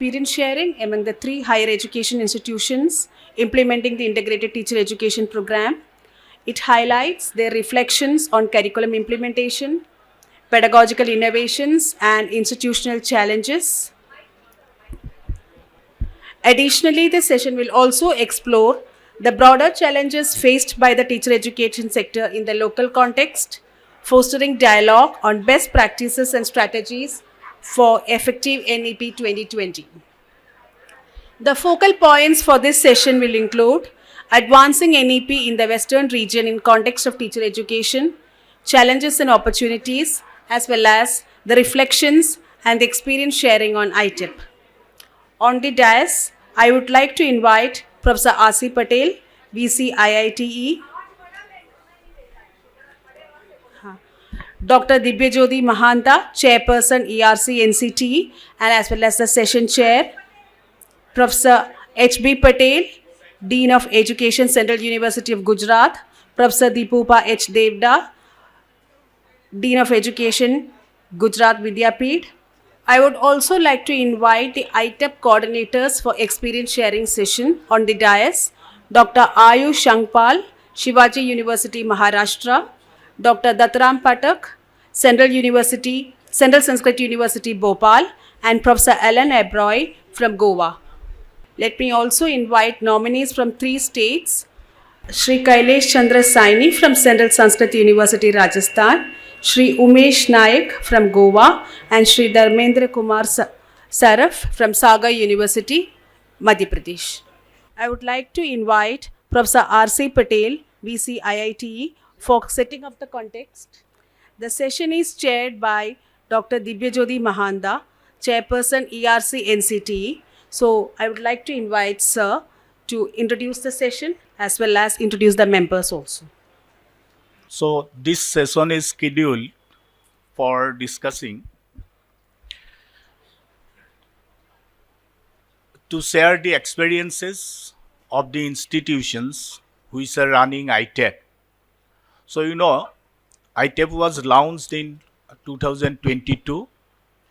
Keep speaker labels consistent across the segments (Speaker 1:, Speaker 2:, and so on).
Speaker 1: Experience sharing among the three higher education institutions implementing the integrated teacher education program. It highlights their reflections on curriculum implementation, pedagogical innovations, and institutional challenges. Additionally, this session will also explore the broader challenges faced by the teacher education sector in the local context, fostering dialogue on best practices and strategies for effective NEP 2020. The focal points for this session will include advancing NEP in the Western region in context of teacher education, challenges and opportunities, as well as the reflections and the experience sharing on ITIP. On the dais, I would like to invite Professor R.C. Patel, VC IITE, Dr. Dibyajyoti Mahanta, Chairperson ERC NCTE, and as well as the session chair, Professor H.B. Patel, Dean of Education, Central University of Gujarat, Professor Deepupa H. Devda, Dean of Education, Gujarat Vidyapeeth. I would also like to invite the ITEP coordinators for experience sharing session on the dais, Dr. Ayush Shangpal, Shivaji University, Maharashtra, Dr. Dattaram Patak, Central Sanskrit University, Bhopal, and Professor Alan Ebroy from Goa. Let me also invite nominees from 3 states, Shri Kailesh Chandra Saini from Central Sanskrit University, Rajasthan, Shri Umesh Naik from Goa, and Shri Dharmendra Kumar Saraf from Saga University, Madhya Pradesh. I would like to invite Professor R.C. Patel, VC IITE, for setting up the context. The session is chaired by Dr. Dibyajyoti Mahanta, Chairperson ERC NCTE. So I would like to invite Sir to introduce the session as well as introduce the members also.
Speaker 2: So this session is scheduled for discussing to share the experiences of the institutions which are running ITEP. So ITEP was launched in 2022.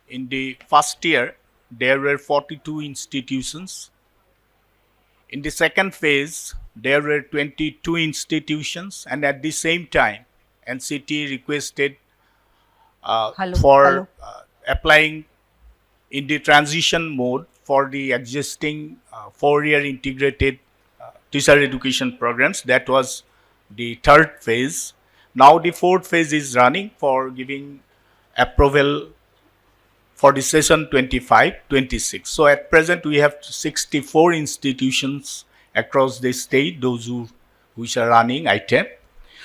Speaker 2: In the first year, there were 42 institutions. In the second phase, there were 22 institutions, and at the same time, NCT requested applying in the transition mode for the existing 4-year integrated teacher education programs. That was the third phase. Now the fourth phase is running for giving approval for the session 25-26. So at present we have 64 institutions across the state, those which are running ITEP.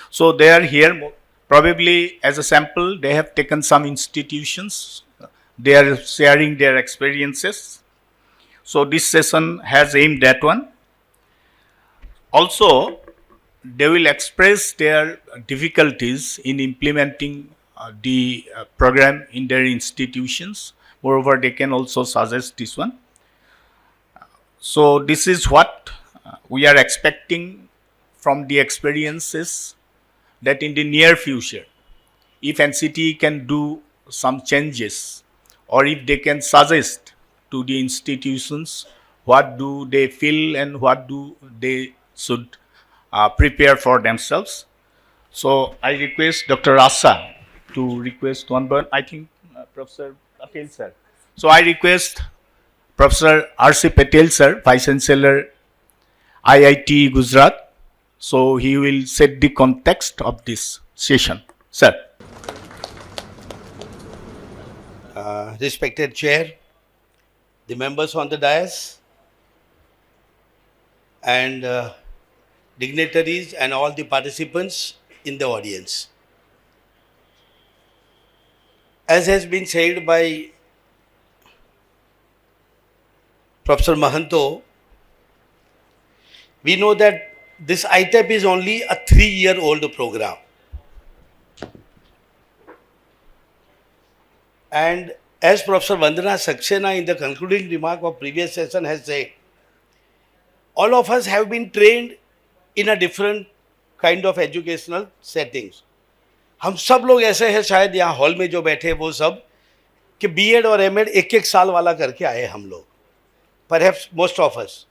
Speaker 2: So they are here probably as a sample. They have taken some institutions. They are sharing their experiences. So this session has aimed at one. Also, they will express their difficulties in implementing the program in their institutions. Moreover, they can also suggest this one. So this is what we are expecting from the experiences, that in the near future, if NCT can do some changes, or if they can suggest to the institutions what do they feel and what do they should prepare for themselves. So I request Dr. Rasa to request one, but I think Professor Patel sir. So I request Professor R.C. Patel sir, Vice Chancellor, IIT Gujarat. So he will set the context of this session. Sir.
Speaker 3: Respected Chair, the members on the dais, and dignitaries and all the participants in the audience. As has been said by Professor Mahanto, we know that this ITEP is only a 3-year-old program. And as Professor Vandana Saxena in the concluding remark of previous session has said, all of us have been trained in a different kind of educational settings. हम सब लोग ऐसे हैं शायद यहाँ hall में जो बैठे वो सब कि बीएड और एमएड 1-1 साल वाला करके आए हम लोग, परहैप्स मोस्ट ऑफ अस।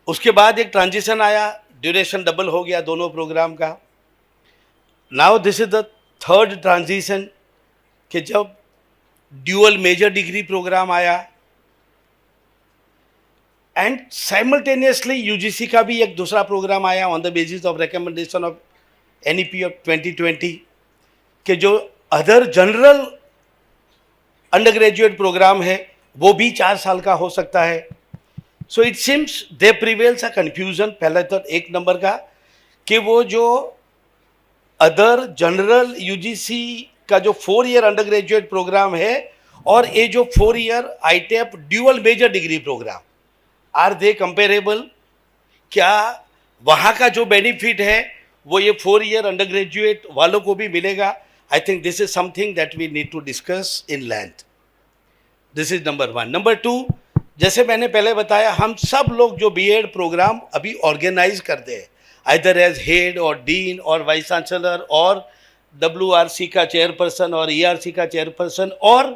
Speaker 3: उसके बाद एक ट्रांजिशन आया, ड्यूरेशन डबल हो गया दोनों प्रोग्राम का। Now this is the third transition कि जब ड्यूअल मेजर डिग्री प्रोग्राम आया एंड साइमल्टेनियसली यूजीसी का भी एक दूसरा प्रोग्राम आया on the basis of recommendation of NEP of 2020 कि जो other general under graduate programme है वो भी 4 साल का हो सकता है। So it seems there prevails a confusion, पहले तो एक नंबर का कि वो जो अदर जनरल यूजीसी का जो 4 ईयर अंडर ग्रेजुएट प्रोग्राम है और ये जो 4 year ITEP dual major degree programme, are they comparable? क्या वहाँ का जो बेनिफिट है वो ये 4 ईयर अंडर ग्रेजुएट वालों को भी मिलेगा? I think this is something that we need to discuss in length. This is number 1। Number 2, जैसे मैंने पहले बताया, हम सब लोग जो बीएड प्रोग्राम अभी ऑर्गेनाइज करते हैं, आइदर एज हेड और डीन और वाइस चांसलर और WRC का चेयरपर्सन और ERC का चेयरपर्सन और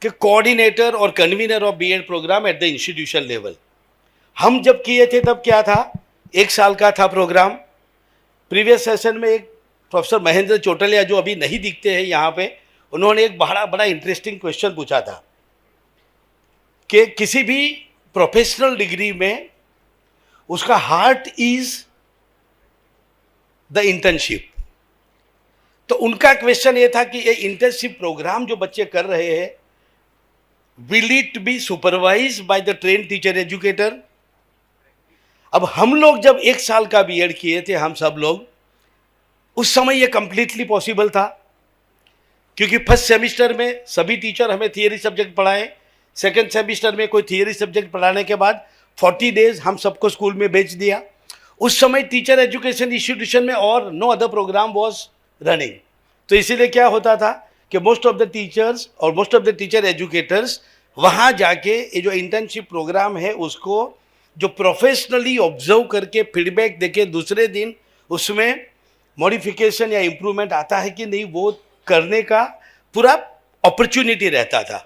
Speaker 3: के कोऑर्डिनेटर और convener of BEd programme at the institution level. हम जब किए थे तब क्या था, 1 साल का था प्रोग्राम। प्रीवियस सेशन में एक प्रोफेसर महेंद्र चोटलिया जो अभी नहीं दिखते हैं यहाँ पे, उन्होंने एक बड़ा इंटरेस्टिंग क्वेश्चन पूछा था कि किसी भी प्रोफेशनल डिग्री में उसका हार्ट इज द इंटर्नशिप। तो उनका क्वेश्चन ये था कि ये इंटर्नशिप प्रोग्राम जो बच्चे कर रहे हैं, will it be supervise by the train teacher educator? अब हम लोग जब 1 साल का बीएड किए थे, हम सब लोग, उस समय ये कंप्लीटली पॉसिबल था क्योंकि फर्स्ट सेमिस्टर में सभी टीचर हमें थियरी सब्जेक्ट पढ़ाए, सेकेंड सेमिस्टर में कोई थियरी सब्जेक्ट पढ़ाने के बाद 40 डेज हम सबको स्कूल में भेज दिया। उस समय टीचर एजुकेशन इंस्टीट्यूशन में और no other programme was running. तो इसीलिए क्या होता था कि मोस्ट ऑफ द टीचर्स और most of the teacher educators वहाँ जाके ये जो इंटर्नशिप प्रोग्राम है उसको जो प्रोफेशनली ऑब्जर्व करके फीडबैक देके दूसरे दिन उसमें मॉडिफिकेशन या इम्प्रूवमेंट आता है कि नहीं, वो करने का पूरा अपॉर्चुनिटी रहता था।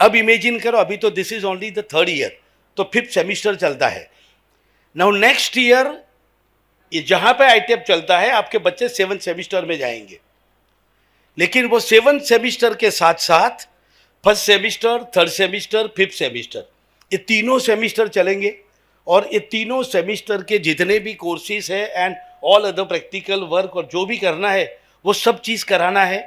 Speaker 3: अब इमेजिन करो, अभी तो this is only the 3rd year, तो 5th सेमिस्टर चलता है। नाउ नेक्स्ट ईयर ये जहाँ पे आईटेप चलता है आपके बच्चे 7th सेमिस्टर में जाएंगे, लेकिन वो 7th सेमिस्टर के साथ साथ first semester, 3rd semester, 5th semester, ये तीनों सेमिस्टर चलेंगे और ये तीनों सेमिस्टर के जितने भी कोर्सेज है and all other practical work और जो भी करना है वो सब चीज़ कराना है।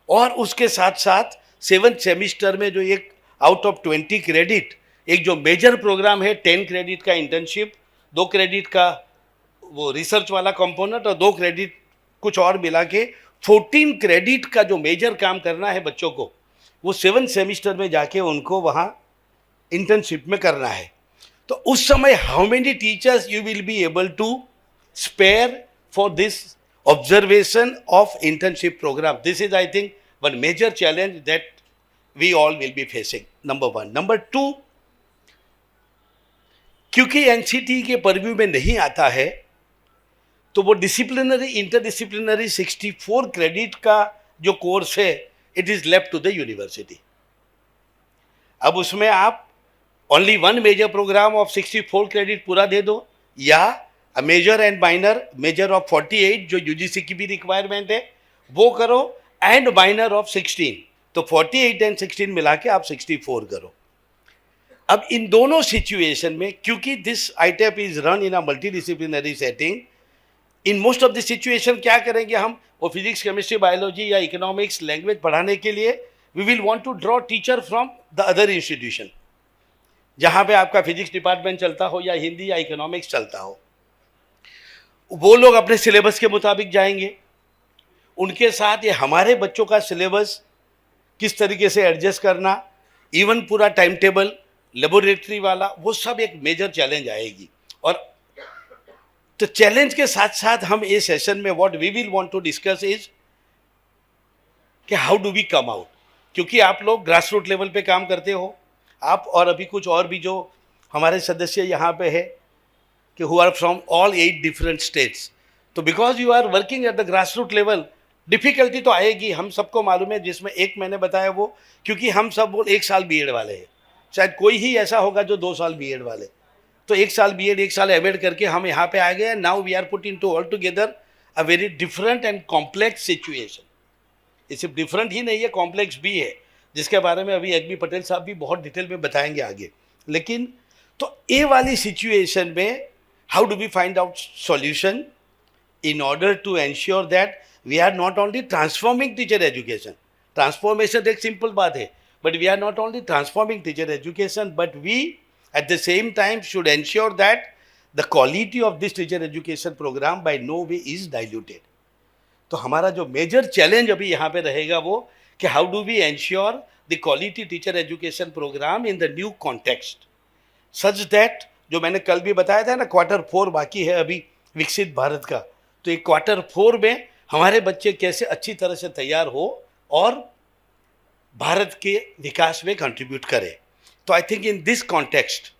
Speaker 3: और उसके साथ साथ 7th सेमिस्टर में जो एक आउट ऑफ 20 क्रेडिट एक जो मेजर प्रोग्राम है, 10 क्रेडिट का इंटर्नशिप, 2 क्रेडिट का वो रिसर्च वाला कंपोनेंट और 2 क्रेडिट कुछ और मिला के 14 क्रेडिट का जो मेजर काम करना है बच्चों को, वो 7th सेमिस्टर में जाके उनको वहाँ इंटर्नशिप में करना है। तो उस समय how many teachers you will be able to spare for this observation of internship program? This is, I think, one major challenge that we all will be facing. Number 1. Number 2, क्योंकि NCT के purview में नहीं आता है तो वो disciplinary interdisciplinary 64 credit का जो कोर्स है, it is left to the university. अब उसमें आप only 1 major programme of 64 credit पूरा दे दो या major and minor, major of 48 जो यूजीसी की भी रिक्वायरमेंट है वो करो एंड माइनर ऑफ 16, तो 48 एंड 16 मिला के आप 64 करो। अब इन दोनों सिचुएशन में क्योंकि this ITEP is run in a multidisciplinary setting, in most of the situation क्या करेंगे हम, वो फिजिक्स, केमिस्ट्री, बायोलॉजी या इकोनॉमिक्स, लैंग्वेज पढ़ाने के लिए we will want to draw teacher from the other institution जहाँ पे आपका फिजिक्स डिपार्टमेंट चलता हो या हिंदी या इकोनॉमिक्स चलता हो। वो लोग अपने सिलेबस के मुताबिक जाएंगे, उनके साथ ये हमारे बच्चों का सिलेबस किस तरीके से एडजस्ट करना, इवन पूरा टाइम टेबल, लेबोरेटरी वाला, वो सब एक मेजर चैलेंज आएगी। और तो चैलेंज के साथ साथ हम इस सेशन में what we will want to discuss is कि how do we come out, क्योंकि आप लोग ग्रास रूट लेवल पे काम करते हो, आप और अभी कुछ और भी जो हमारे सदस्य यहाँ पे है कि who are from all 8 different states, तो because you are working at the grass root level difficulty तो आएगी, हम सबको मालूम है। जिसमें एक मैंने बताया वो क्योंकि हम सब 1 साल बीएड वाले हैं, शायद कोई ही ऐसा होगा जो 2 साल बीएड वाले, तो 1 साल बीएड 1 साल एमएड करके हम यहाँ पे आ गए। Now we are put in to all together a very different and complex situation. ये सिर्फ डिफरेंट ही नहीं है, कॉम्प्लेक्स भी है, जिसके बारे में अभी एचबी पटेल साहब भी बहुत डिटेल में बताएंगे आगे। लेकिन तो ये वाली सिचुएशन में how do we find out solution in order to ensure that we are not only transforming teacher education. Transformation एक simple बात है, but we are not only transforming teacher education, but we at the same time should ensure that the quality of this teacher education program by no way is diluted. तो हमारा जो major challenge अभी यहाँ पे रहेगा वो कि how do we ensure the quality teacher education programme in the new context such that, जो मैंने कल भी बताया था ना, Q4 बाकी है अभी विकसित भारत का, तो एक Q4 में हमारे बच्चे कैसे अच्छी तरह से तैयार हो और भारत के विकास में कंट्रीब्यूट करें। तो I think in this context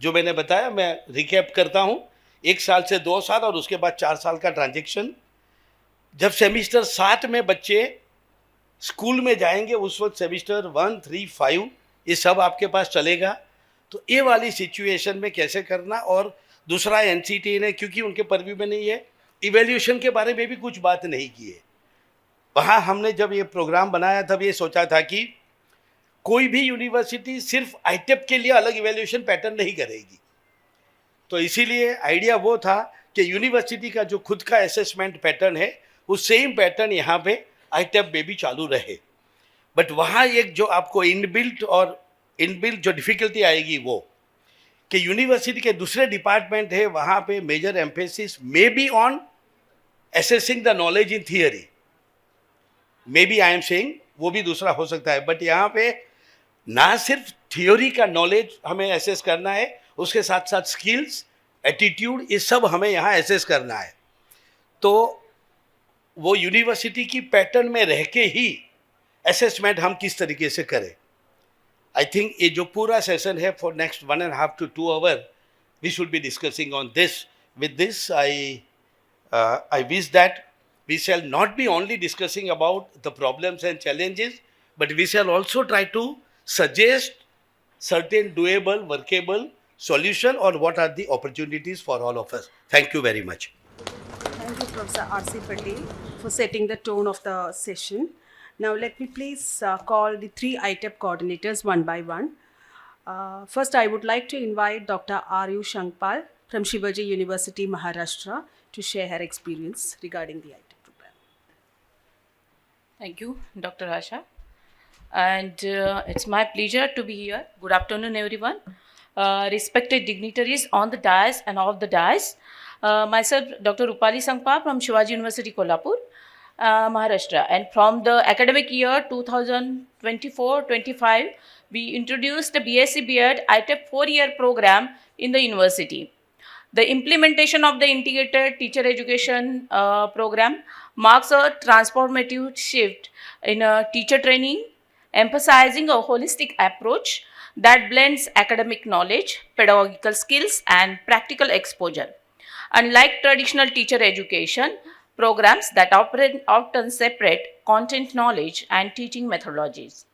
Speaker 3: जो मैंने बताया, मैं रिकैप करता हूँ, 1 साल से 2 साल और उसके बाद 4 साल का ट्रांजेक्शन। जब सेमिस्टर 7 में बच्चे स्कूल में जाएंगे उस वक्त सेमिस्टर 1, 3, 5 ये सब आपके पास चलेगा। तो ये वाली सिचुएशन में कैसे करना, और दूसरा एनसीटी ने, क्योंकि उनके परव्यू में नहीं है, इवैल्यूएशन के बारे में भी कुछ बात नहीं की है। वहाँ हमने जब ये प्रोग्राम बनाया तब ये सोचा था कि कोई भी यूनिवर्सिटी सिर्फ आईटेप के लिए अलग इवैल्यूएशन पैटर्न नहीं करेगी। तो इसीलिए आइडिया वो था कि यूनिवर्सिटी का जो खुद का असेसमेंट पैटर्न है वो सेम पैटर्न यहाँ पे आईटेप में भी चालू रहे। बट वहाँ एक जो आपको इनबिल्ट जो डिफिकल्टी आएगी वो कि यूनिवर्सिटी के दूसरे डिपार्टमेंट है, वहाँ पे major emphasis may be on assessing the knowledge in theory, may be I am saying, वो भी दूसरा हो सकता है। बट यहाँ पे ना सिर्फ थियोरी का नॉलेज हमें एसेस करना है, उसके साथ साथ स्किल्स, एटीट्यूड, ये सब हमें यहाँ एसेस करना है। तो वो यूनिवर्सिटी की पैटर्न में रह के ही असेसमेंट हम किस तरीके से करें। आई थिंक ये जो पूरा सेशन है for next 1.5 to 2 hours we should be discussing on this. With this I wish that we shall not be only discussing about the problems and challenges, but we shall also try to suggest certain doable, workable solution or what are the opportunities for all of us. Thank you very much.
Speaker 1: Thank you, Professor R.C. Patel, for setting the tone of the session. Now, let me please call the 3 ITEP coordinators one by one. First, I would like to invite Dr. R.U. Shankpal from Shivaji University, Maharashtra, to share her experience regarding the ITEP program.
Speaker 4: Thank you, Dr. Asha. And it's my pleasure to be here. Good afternoon, everyone. Respected dignitaries on the dais and off the dais. Myself, Dr. Rupali Sangpa from Shivaji University, Kolhapur, Maharashtra. And from the academic year 2024-25, we introduced the BSc B.Ed ITEP 4-year program in the university. The implementation of the integrated teacher education program marks a transformative shift in teacher training, emphasizing a holistic approach that blends academic knowledge, pedagogical skills, and practical exposure. Unlike traditional teacher education programs that often separate content knowledge and teaching methodologies,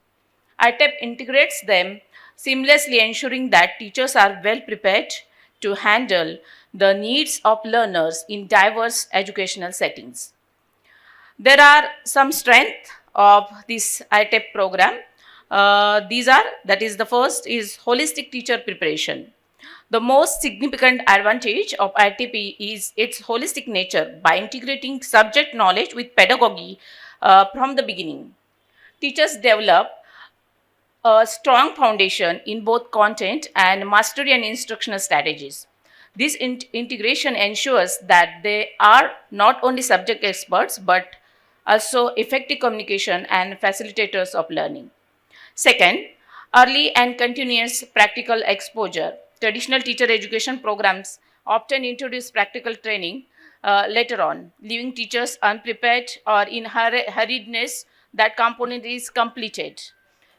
Speaker 4: ITEP integrates them seamlessly, ensuring that teachers are well prepared to handle the needs of learners in diverse educational settings. There are some strengths of this ITEP program. The first is holistic teacher preparation. The most significant advantage of ITP is its holistic nature by integrating subject knowledge with pedagogy from the beginning. Teachers develop a strong foundation in both content and mastery and instructional strategies. This integration ensures that they are not only subject experts but also effective communication and facilitators of learning. Second, early and continuous practical exposure. Traditional teacher education programs often introduce practical training later on, leaving teachers unprepared or in hurriedness that component is completed.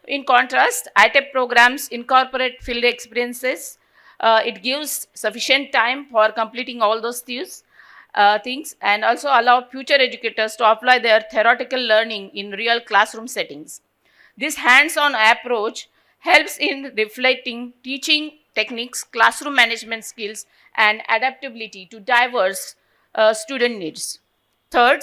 Speaker 4: In contrast, ITEP programs incorporate field experiences. It gives sufficient time for completing all those things and also allow future educators to apply their theoretical learning in real classroom settings. This hands-on approach helps in reflecting teaching techniques, classroom management skills, and adaptability to diverse student needs. Third,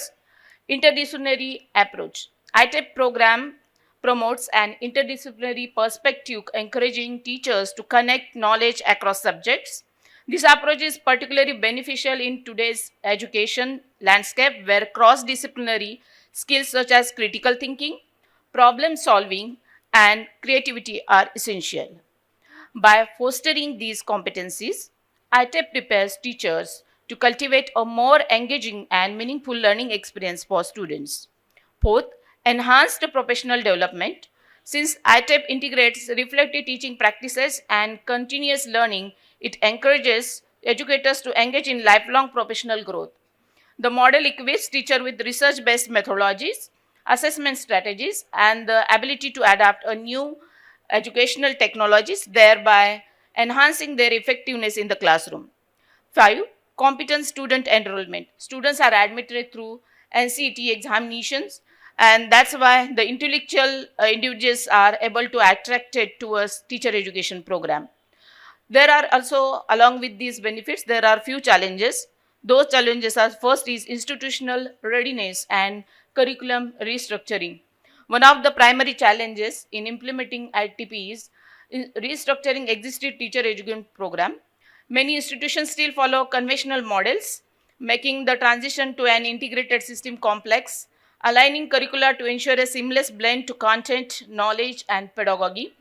Speaker 4: interdisciplinary approach. ITEP program promotes an interdisciplinary perspective, encouraging teachers to connect knowledge across subjects. This approach is particularly beneficial in today's education landscape where cross-disciplinary skills such as critical thinking, problem solving, and creativity are essential. By fostering these competencies, ITEP prepares teachers to cultivate a more engaging and meaningful learning experience for students. Fourth, enhanced professional development. Since ITEP integrates reflective teaching practices and continuous learning, it encourages educators to engage in lifelong professional growth. The model equips teachers with research-based methodologies, assessment strategies, and the ability to adapt a new educational technologies, thereby enhancing their effectiveness in the classroom. 5. Competent student enrollment. Students are admitted through NCET examinations, and that's why the intellectual individuals are able to attracted towards teacher education program. There are also, along with these benefits, there are few challenges. Those challenges are first is institutional readiness and curriculum restructuring. One of the primary challenges in implementing ITP is restructuring existing teacher education program. Many institutions still follow conventional models, making the transition to an integrated system complex, aligning curricula to ensure a seamless blend to content, knowledge, and pedagogy.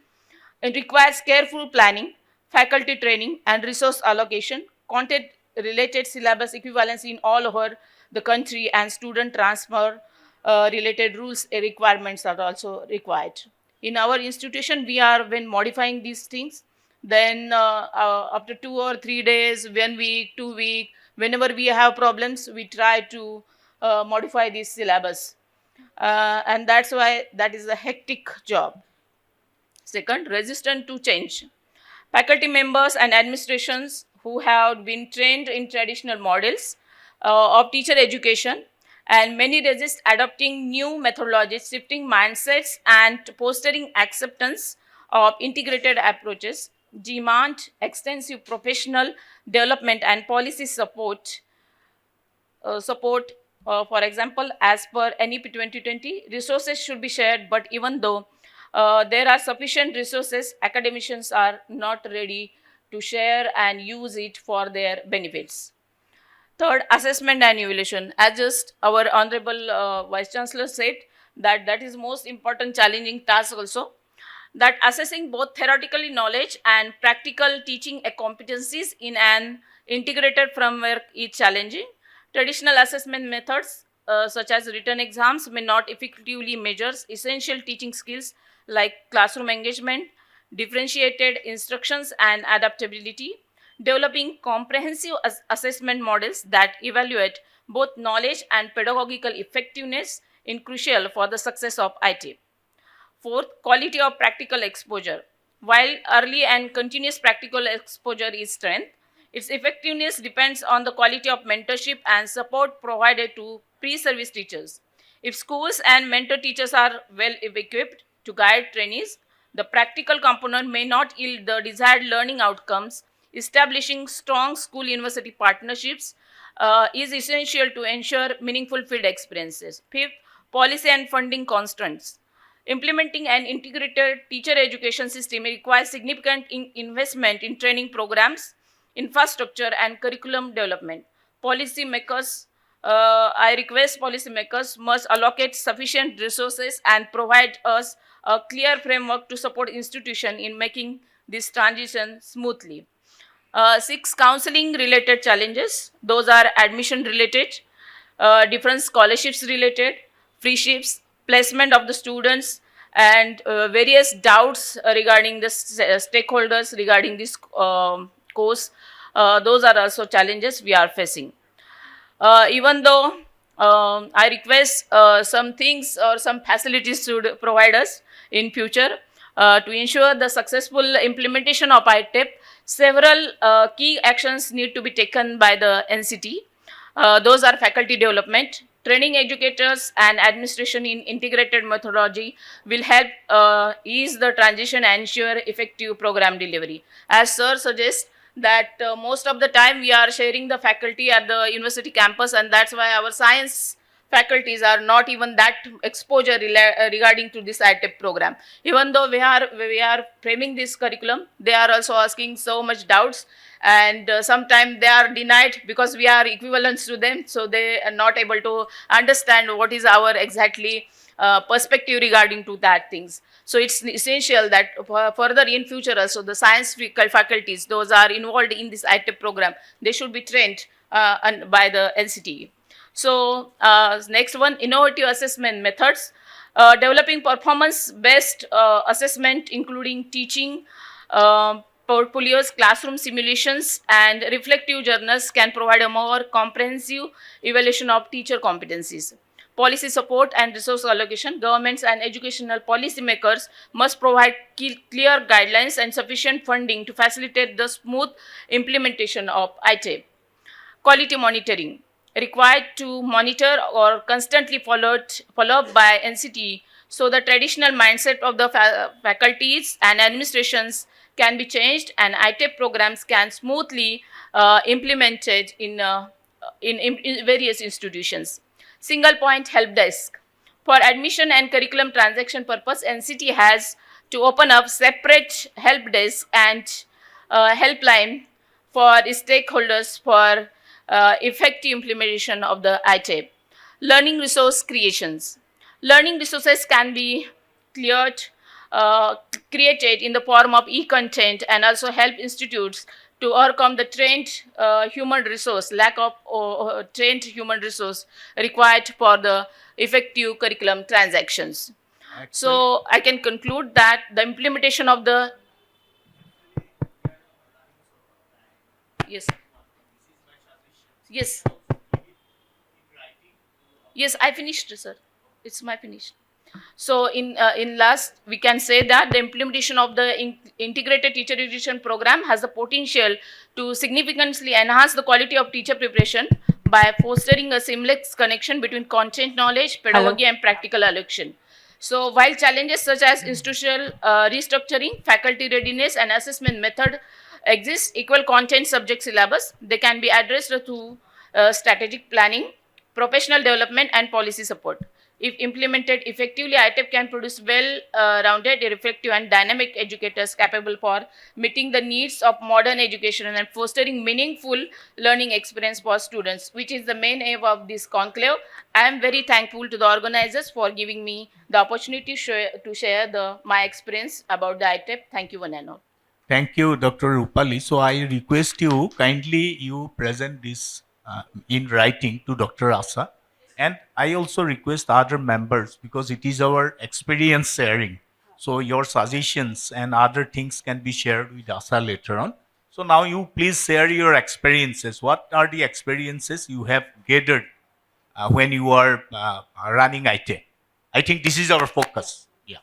Speaker 4: It requires careful planning, faculty training, and resource allocation, content-related syllabus equivalency in all over the country, and student transfer related rules requirements are also required. In our institution, we are when modifying these things, then after 2 or 3 days, 1 week, 2 week, whenever we have problems, we try to modify this syllabus. And that's why that is a hectic job. Second, resistant to change. Faculty members and administrations who have been trained in traditional models of teacher education, and many resist adopting new methodologies, shifting mindsets, and fostering acceptance of integrated approaches, demand extensive professional development and policy support. For example, as per NEP 2020, resources should be shared, but even though there are sufficient resources, academicians are not ready to share and use it for their benefits. Third, assessment and evaluation. As just our Honorable Vice Chancellor said, that is most important challenging task also. That assessing both theoretically knowledge and practical teaching competencies in an integrated framework is challenging. Traditional assessment methods such as written exams may not effectively measure essential teaching skills like classroom engagement, differentiated instructions, and adaptability. Developing comprehensive assessment models that evaluate both knowledge and pedagogical effectiveness is crucial for the success of ITEP. Fourth, quality of practical exposure. While early and continuous practical exposure is strength, its effectiveness depends on the quality of mentorship and support provided to pre-service teachers. If schools and mentor teachers are well equipped to guide trainees, the practical component may not yield the desired learning outcomes. Establishing strong school-university partnerships is essential to ensure meaningful field experiences. Fifth, policy and funding constraints. Implementing an integrated teacher education system requires significant investment in training programs, infrastructure, and curriculum development. I request policymakers must allocate sufficient resources and provide us a clear framework to support institutions in making this transition smoothly. 6, counseling related challenges. Those are admission related, different scholarships related, free ships, placement of the students, and various doubts regarding the stakeholders regarding this course. Those are also challenges we are facing. Even though I request some things or some facilities should provide us in future to ensure the successful implementation of ITEP, several key actions need to be taken by the NCT. Those are faculty development, Training educators and administration in integrated methodology will help ease the transition and ensure effective program delivery. As Sir suggests, that most of the time we are sharing the faculty at the university campus, and that's why our science faculties are not even that exposure regarding to this ITEP program. Even though we are framing this curriculum, they are also asking so much doubts, and sometimes they are denied because we are equivalents to them, so they are not able to understand what is our exactly perspective regarding to that things. So it's essential that further in future also the science faculties, those are involved in this ITEP program, they should be trained by the NCTE. So next one, innovative assessment methods. Developing performance-based assessment, including teaching portfolios, classroom simulations, and reflective journals can provide a more comprehensive evaluation of teacher competencies. Policy support and resource allocation. Governments and educational policymakers must provide clear guidelines and sufficient funding to facilitate the smooth implementation of ITEP. Quality monitoring. Required to monitor or constantly follow up by NCTE, so the traditional mindset of the faculties and administrations can be changed and ITEP programs can smoothly implemented in various institutions. Single point help desk. For admission and curriculum transaction purpose, NCTE has to open up separate help desk and helpline for stakeholders for effective implementation of the ITEP. Learning resource creations. Learning resources can be created in the form of e-content and also help institutes to overcome the lack of trained human resource required for the effective curriculum transactions. So I can conclude that the implementation of the Yes, I finished, sir. It's my finish. So in last, we can say that the implementation of the integrated teacher education program has the potential to significantly enhance the quality of teacher preparation by fostering a seamless connection between content knowledge, pedagogy, and practical allocation. So while challenges such as institutional restructuring, faculty readiness, and assessment method exist, equal content subject syllabus, they can be addressed through strategic planning, professional development, and policy support. If implemented effectively, ITEP can produce well-rounded, reflective, and dynamic educators capable for meeting the needs of modern education and fostering meaningful learning experience for students, which is the main aim of this conclave. I am very thankful to the organizers for giving me the opportunity to share my experience about the ITEP. Thank you, one and all.
Speaker 2: Thank you, Dr. Rupali. So I request you, kindly you present this in writing to Dr. Asa. And I also request other members, because it is our experience sharing. So your suggestions and other things can be shared with Asa later on. So now you please share your experiences. What are the experiences you have gathered when you are running ITEP? I think this is our focus. Yeah.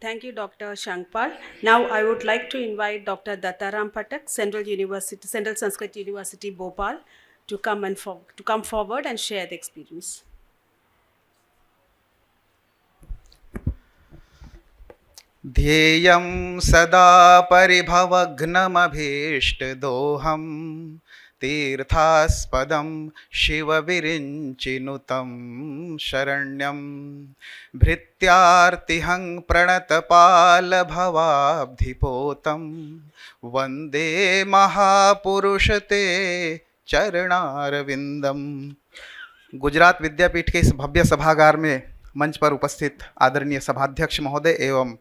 Speaker 1: Thank you, Dr. Shankpal. Now I would like to invite Dr. Dattaram Pathak, Central Sanskrit University, Bhopal, to come forward and share the experience.
Speaker 5: ध्येयं सदा परिभवघ्नमभीष्टदोहं तीर्थास्पदं शिवविरिञ्चिनुतं शरण्यं भृत्यार्तिहं प्रणतपालभवाब्धिपोतं वन्दे महापुरुषते चरणारविंदम। गुजरात विद्यापीठ के इस भव्य सभागार में मंच पर उपस्थित आदरणीय सभाध्यक्ष महोदय एवं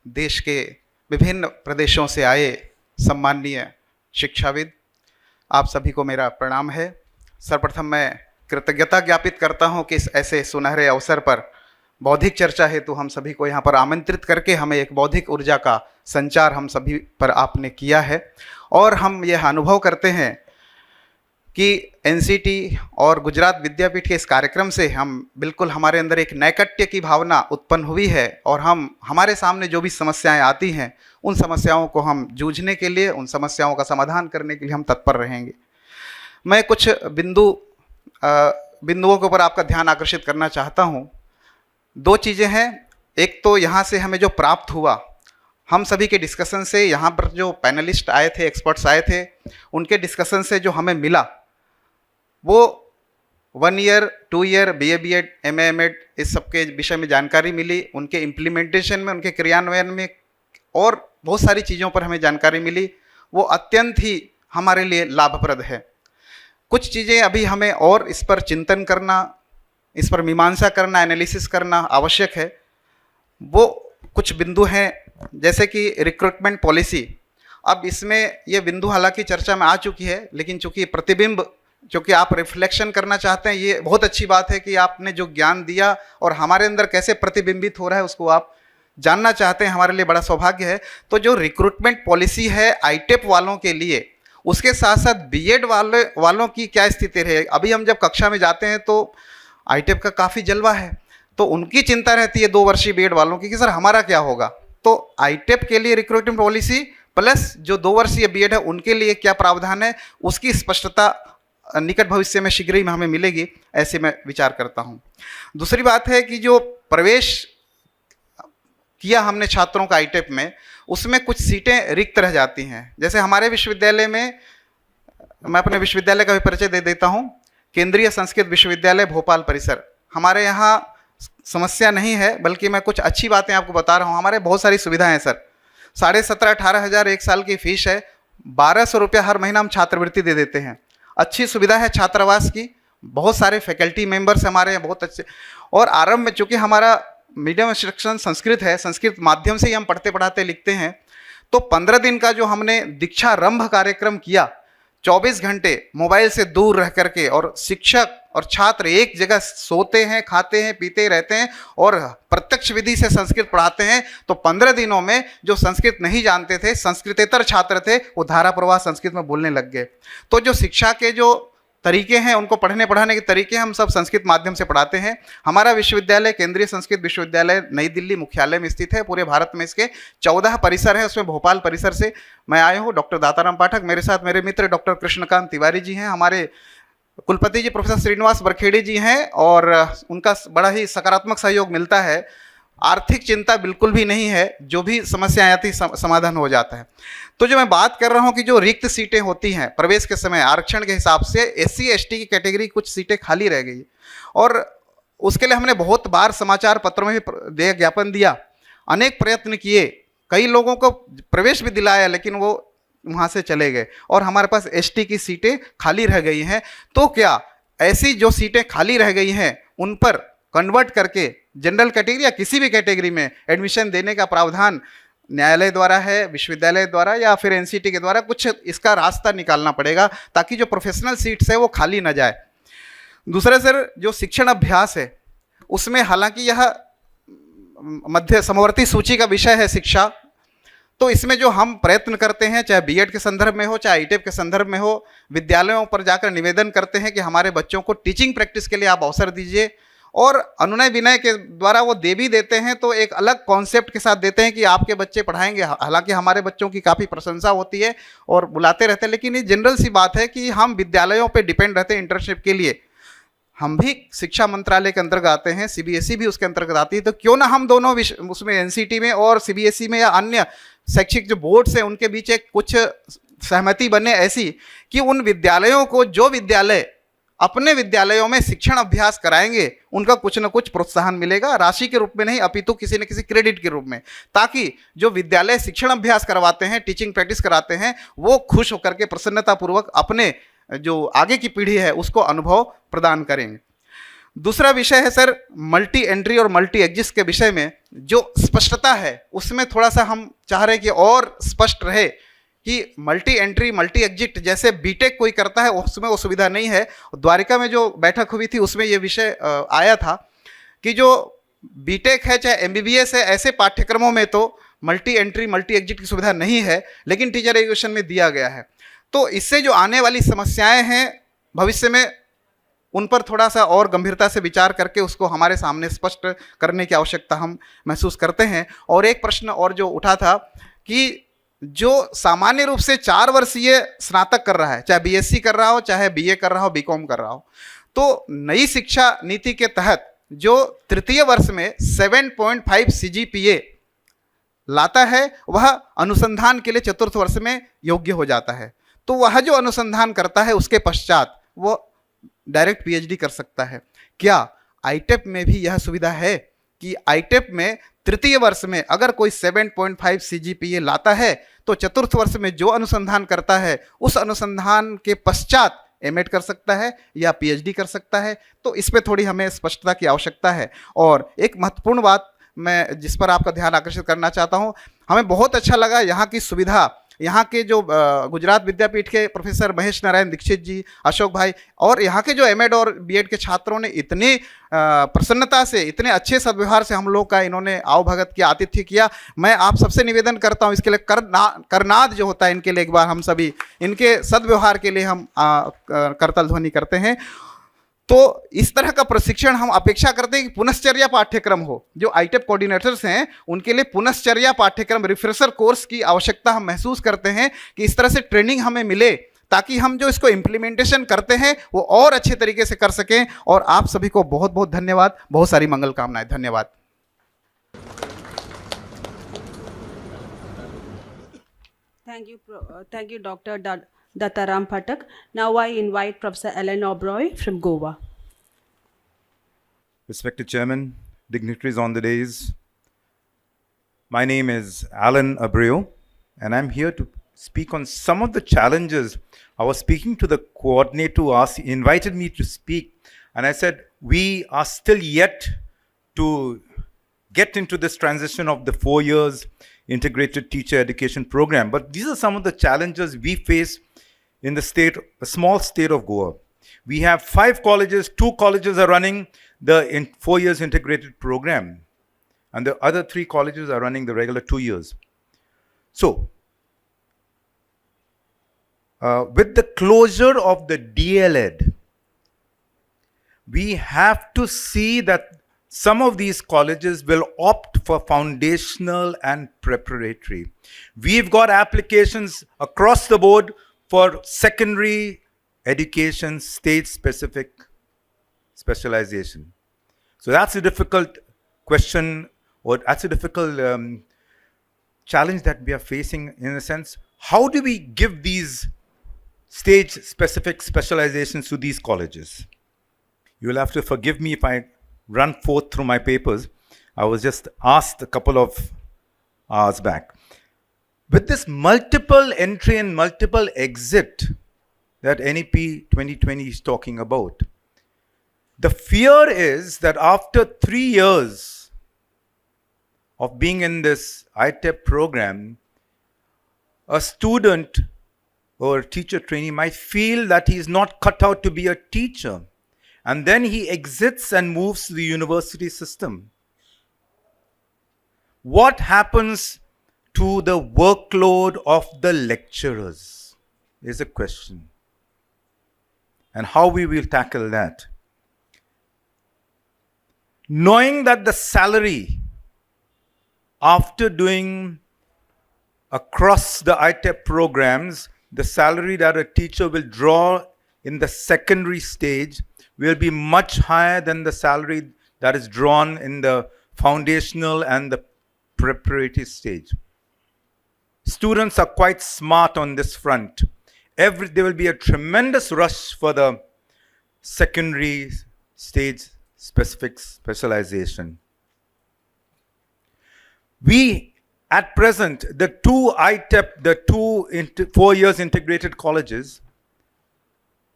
Speaker 5: देश के विभिन्न प्रदेशों से आए सम्माननीय शिक्षाविद, आप सभी को मेरा प्रणाम है। सर्वप्रथम मैं कृतज्ञता ज्ञापित करता हूं कि इस ऐसे सुनहरे अवसर पर बौद्धिक चर्चा हेतु हम सभी को यहाँ पर आमंत्रित करके हमें एक बौद्धिक ऊर्जा का संचार हम सभी पर आपने किया है। और हम यह अनुभव करते हैं कि एनसीटी और गुजरात विद्यापीठ के इस कार्यक्रम से हम बिल्कुल हमारे अंदर एक नैकट्य की भावना उत्पन्न हुई है और हम हमारे सामने जो भी समस्याएं आती हैं उन समस्याओं को हम जूझने के लिए, उन समस्याओं का समाधान करने के लिए हम तत्पर रहेंगे। मैं कुछ बिंदुओं के ऊपर आपका ध्यान आकर्षित करना चाहता हूँ। दो चीज़ें हैं, एक तो यहाँ से हमें जो प्राप्त हुआ, हम सभी के डिस्कशन से, यहाँ पर जो पैनलिस्ट आए थे, एक्सपर्ट्स आए थे, उनके डिस्कशन से जो हमें मिला वो 1 year 2 year BA BEd MA MEd इस सब के विषय में जानकारी मिली, उनके इम्प्लीमेंटेशन में, उनके क्रियान्वयन में और बहुत सारी चीज़ों पर हमें जानकारी मिली। वो अत्यंत ही हमारे लिए लाभप्रद है। कुछ चीज़ें अभी हमें और इस पर चिंतन करना, इस पर मीमांसा करना, एनालिसिस करना आवश्यक है। वो कुछ बिंदु हैं जैसे कि रिक्रूटमेंट पॉलिसी। अब इसमें ये बिंदु हालांकि चर्चा में आ चुकी है, लेकिन चूंकि प्रतिबिंब, चूँकि आप रिफ्लेक्शन करना चाहते हैं, ये बहुत अच्छी बात है कि आपने जो ज्ञान दिया और हमारे अंदर कैसे प्रतिबिंबित हो रहा है उसको आप जानना चाहते हैं, हमारे लिए बड़ा सौभाग्य है। तो जो रिक्रूटमेंट पॉलिसी है ITEP वालों के लिए, उसके साथ साथ BEd वालों की क्या स्थिति रहे। अभी हम जब कक्षा में जाते हैं तो ITEP का काफ़ी जलवा है, तो उनकी चिंता रहती है 2 वर्षीय BEd वालों की कि सर हमारा क्या होगा। तो ITEP के लिए रिक्रूटमेंट पॉलिसी प्लस जो 2 वर्षीय BEd है उनके लिए क्या प्रावधान है, उसकी स्पष्टता निकट भविष्य में शीघ्र ही हमें मिलेगी, ऐसे मैं विचार करता हूँ। दूसरी बात है कि जो प्रवेश किया हमने छात्रों का ITEP में, उसमें कुछ सीटें रिक्त रह जाती हैं। जैसे हमारे विश्वविद्यालय में, मैं अपने विश्वविद्यालय का भी परिचय दे देता हूँ, केंद्रीय संस्कृत विश्वविद्यालय भोपाल परिसर। हमारे यहाँ समस्या नहीं है, बल्कि मैं कुछ अच्छी बातें आपको बता रहा हूँ। हमारे बहुत सारी सुविधाएं हैं सर। 17,500-18 हज़ार एक साल की फीस है, 1,200 रुपया हर महीना हम छात्रवृत्ति दे देते हैं। अच्छी सुविधा है छात्रावास की, बहुत सारे फैकल्टी मेंबर्स हमारे हैं बहुत अच्छे। और आरंभ में चूँकि हमारा मीडियम इंस्ट्रक्शन संस्कृत है, संस्कृत माध्यम से ही हम पढ़ते पढ़ाते लिखते हैं, तो 15 दिन का जो हमने दीक्षारंभ कार्यक्रम किया, 24 घंटे मोबाइल से दूर रह करके, और शिक्षक और छात्र एक जगह सोते हैं, खाते हैं, पीते रहते हैं और प्रत्यक्ष विधि से संस्कृत पढ़ाते हैं। तो 15 दिनों में जो संस्कृत नहीं जानते थे, संस्कृतेतर छात्र थे, वो धारा प्रवाह संस्कृत में बोलने लग गए। तो जो शिक्षा के जो तरीके हैं, उनको पढ़ने पढ़ाने के तरीके हम सब संस्कृत माध्यम से पढ़ाते हैं। हमारा विश्वविद्यालय केंद्रीय संस्कृत विश्वविद्यालय नई दिल्ली मुख्यालय में स्थित है। पूरे भारत में इसके 14 परिसर हैं, उसमें भोपाल परिसर से मैं आया हूँ। डॉक्टर दाताराम पाठक, मेरे साथ मेरे मित्र डॉक्टर कृष्णकांत तिवारी जी हैं, हमारे कुलपति जी प्रोफेसर श्रीनिवास बरखेड़ी जी हैं, और उनका बड़ा ही सकारात्मक सहयोग मिलता है। आर्थिक चिंता बिल्कुल भी नहीं है, जो भी समस्याएं आती समाधान हो जाता है। तो जो मैं बात कर रहा हूं कि जो रिक्त सीटें होती हैं प्रवेश के समय आरक्षण के हिसाब से, SC ST की कैटेगरी कुछ सीटें खाली रह गई, और उसके लिए हमने बहुत बार समाचार पत्रों में भी ज्ञापन दिया, अनेक प्रयत्न किए, कई लोगों को प्रवेश भी दिलाया, लेकिन वो वहाँ से चले गए और हमारे पास ST की सीटें खाली रह गई हैं। तो क्या ऐसी जो सीटें खाली रह गई हैं उन पर कन्वर्ट करके जनरल कैटेगरी या किसी भी कैटेगरी में एडमिशन देने का प्रावधान न्यायालय द्वारा है, विश्वविद्यालय द्वारा या फिर NCT के द्वारा कुछ इसका रास्ता निकालना पड़ेगा, ताकि जो प्रोफेशनल सीट्स है वो खाली ना जाए। दूसरा सर, जो शिक्षण अभ्यास है उसमें हालांकि यह मध्य समवर्ती सूची का विषय है शिक्षा, तो इसमें जो हम प्रयत्न करते हैं, चाहे BEd के संदर्भ में हो, चाहे ITEP के संदर्भ में हो, विद्यालयों पर जाकर निवेदन करते हैं कि हमारे बच्चों को टीचिंग प्रैक्टिस के लिए आप अवसर दीजिए, और अनुनय विनय के द्वारा वो दे भी देते हैं, तो एक अलग कॉन्सेप्ट के साथ देते हैं कि आपके बच्चे पढ़ाएंगे। हालांकि हमारे बच्चों की काफ़ी प्रशंसा होती है और बुलाते रहते हैं, लेकिन ये जनरल सी बात है कि हम विद्यालयों पे डिपेंड रहते हैं इंटर्नशिप के लिए। हम भी शिक्षा मंत्रालय के अंतर्गत आते हैं, CBSE भी उसके अंतर्गत आती है, तो क्यों ना हम दोनों उसमें NCT में और CBSE में या अन्य शैक्षिक जो बोर्ड्स हैं उनके बीच एक कुछ सहमति बने ऐसी कि उन विद्यालयों को, जो विद्यालय अपने विद्यालयों में शिक्षण अभ्यास कराएंगे, उनका कुछ न कुछ प्रोत्साहन मिलेगा, राशि के रूप में नहीं अपितु किसी न किसी क्रेडिट के रूप में, ताकि जो विद्यालय शिक्षण अभ्यास करवाते हैं, टीचिंग प्रैक्टिस कराते हैं, वो खुश होकर के प्रसन्नतापूर्वक अपने जो आगे की पीढ़ी है उसको अनुभव प्रदान करेंगे। दूसरा विषय है सर मल्टी एंट्री और मल्टी एग्जिट के विषय में जो स्पष्टता है, उसमें थोड़ा सा हम चाह रहे हैं कि और स्पष्ट रहे कि मल्टी एंट्री मल्टी एग्जिट जैसे बीटेक कोई करता है उसमें वो सुविधा नहीं है। द्वारिका में जो बैठक हुई थी उसमें ये विषय आया था कि जो बीटेक है चाहे MBBS है, ऐसे पाठ्यक्रमों में तो मल्टी एंट्री मल्टी एग्जिट की सुविधा नहीं है, लेकिन टीचर एजुकेशन में दिया गया है। तो इससे जो आने वाली समस्याएं हैं भविष्य में, उन पर थोड़ा सा और गंभीरता से विचार करके उसको हमारे सामने स्पष्ट करने की आवश्यकता हम महसूस करते हैं। और एक प्रश्न और जो उठा था कि जो सामान्य रूप से 4 वर्षीय स्नातक कर रहा है, चाहे बीएससी कर रहा हो, चाहे बीए कर रहा हो, बीकॉम कर रहा हो, तो नई शिक्षा नीति के तहत जो तृतीय वर्ष में 7.5 सीजीपीए लाता है वह अनुसंधान के लिए चतुर्थ वर्ष में योग्य हो जाता है। तो वह जो अनुसंधान करता है उसके पश्चात वो डायरेक्ट पीएचडी कर सकता है। क्या आईटेप में भी यह सुविधा है कि आईटेप में तृतीय वर्ष में अगर कोई 7.5 सीजीपीए लाता है तो चतुर्थ वर्ष में जो अनुसंधान करता है उस अनुसंधान के पश्चात एमएड कर सकता है या पीएचडी कर सकता है? तो इस पे थोड़ी हमें स्पष्टता की आवश्यकता है। और एक महत्वपूर्ण बात मैं जिस पर आपका ध्यान आकर्षित करना चाहता हूं, हमें बहुत अच्छा लगा यहाँ की सुविधा, यहाँ के जो गुजरात विद्यापीठ के प्रोफेसर महेश नारायण दीक्षित जी, अशोक भाई और यहाँ के जो एमएड और बीएड के छात्रों ने इतनी प्रसन्नता से, इतने अच्छे सद्व्यवहार से हम लोग का इन्होंने आवभगत किया, आतिथ्य किया। मैं आप सबसे निवेदन करता हूँ इसके लिए करनाद जो होता है इनके लिए एक बार हम सभी इनके सद्व्यवहार के लिए हम करतल ध्वनि करते हैं। तो इस तरह का प्रशिक्षण हम अपेक्षा करते हैं कि पुनश्चर्या पाठ्यक्रम हो। जो आईटेप कोऑर्डिनेटर्स हैं उनके लिए पुनश्चर्या पाठ्यक्रम, रिफ्रेशर कोर्स की आवश्यकता हम महसूस करते हैं कि इस तरह से ट्रेनिंग हमें मिले ताकि हम जो इसको इम्प्लीमेंटेशन करते हैं वो और अच्छे तरीके से कर सकें। और आप सभी को बहुत बहुत धन्यवाद, बहुत सारी मंगल कामनाएं। धन्यवाद।
Speaker 1: Thank you, Dr. Dattaram Phatak. Now I invite Professor Ellen Oberoi from Goa.
Speaker 6: Respected Chairman, dignitaries on the dais, my name is Alan Abreu, and I'm here to speak on some of the challenges. I was speaking to the coordinator who invited me to speak, and I said, we are still yet to get into this transition of the 4 years integrated teacher education program. But these are some of the challenges we face in the state, a small state of Goa. We have 5 colleges, 2 colleges are running the 4 years integrated program, and the other 3 colleges are running the regular 2 years. So, with the closure of the DLED, we have to see that some of these colleges will opt for foundational and preparatory. We've got applications across the board for secondary education, state-specific specialization. So that's a difficult question, or that's a difficult challenge that we are facing in a sense. How do we give these stage-specific specializations to these colleges? You'll have to forgive me if I run forth through my papers. I was just asked a couple of hours back. With this multiple entry and multiple exit that NEP 2020 is talking about, the fear is that after 3 years of being in this ITEP program, a student or teacher trainee might feel that he is not cut out to be a teacher, and then he exits and moves to the university system. What happens to the workload of the lecturers is a question, and how we will tackle that. Knowing that the salary after doing across the ITEP programs, the salary that a teacher will draw in the secondary stage will be much higher than the salary that is drawn in the foundational and the preparatory stage. Students are quite smart on this front. There will be a tremendous rush for the secondary stage specific specialization. We, at present, the 2 ITEP, the 2 4 years integrated colleges,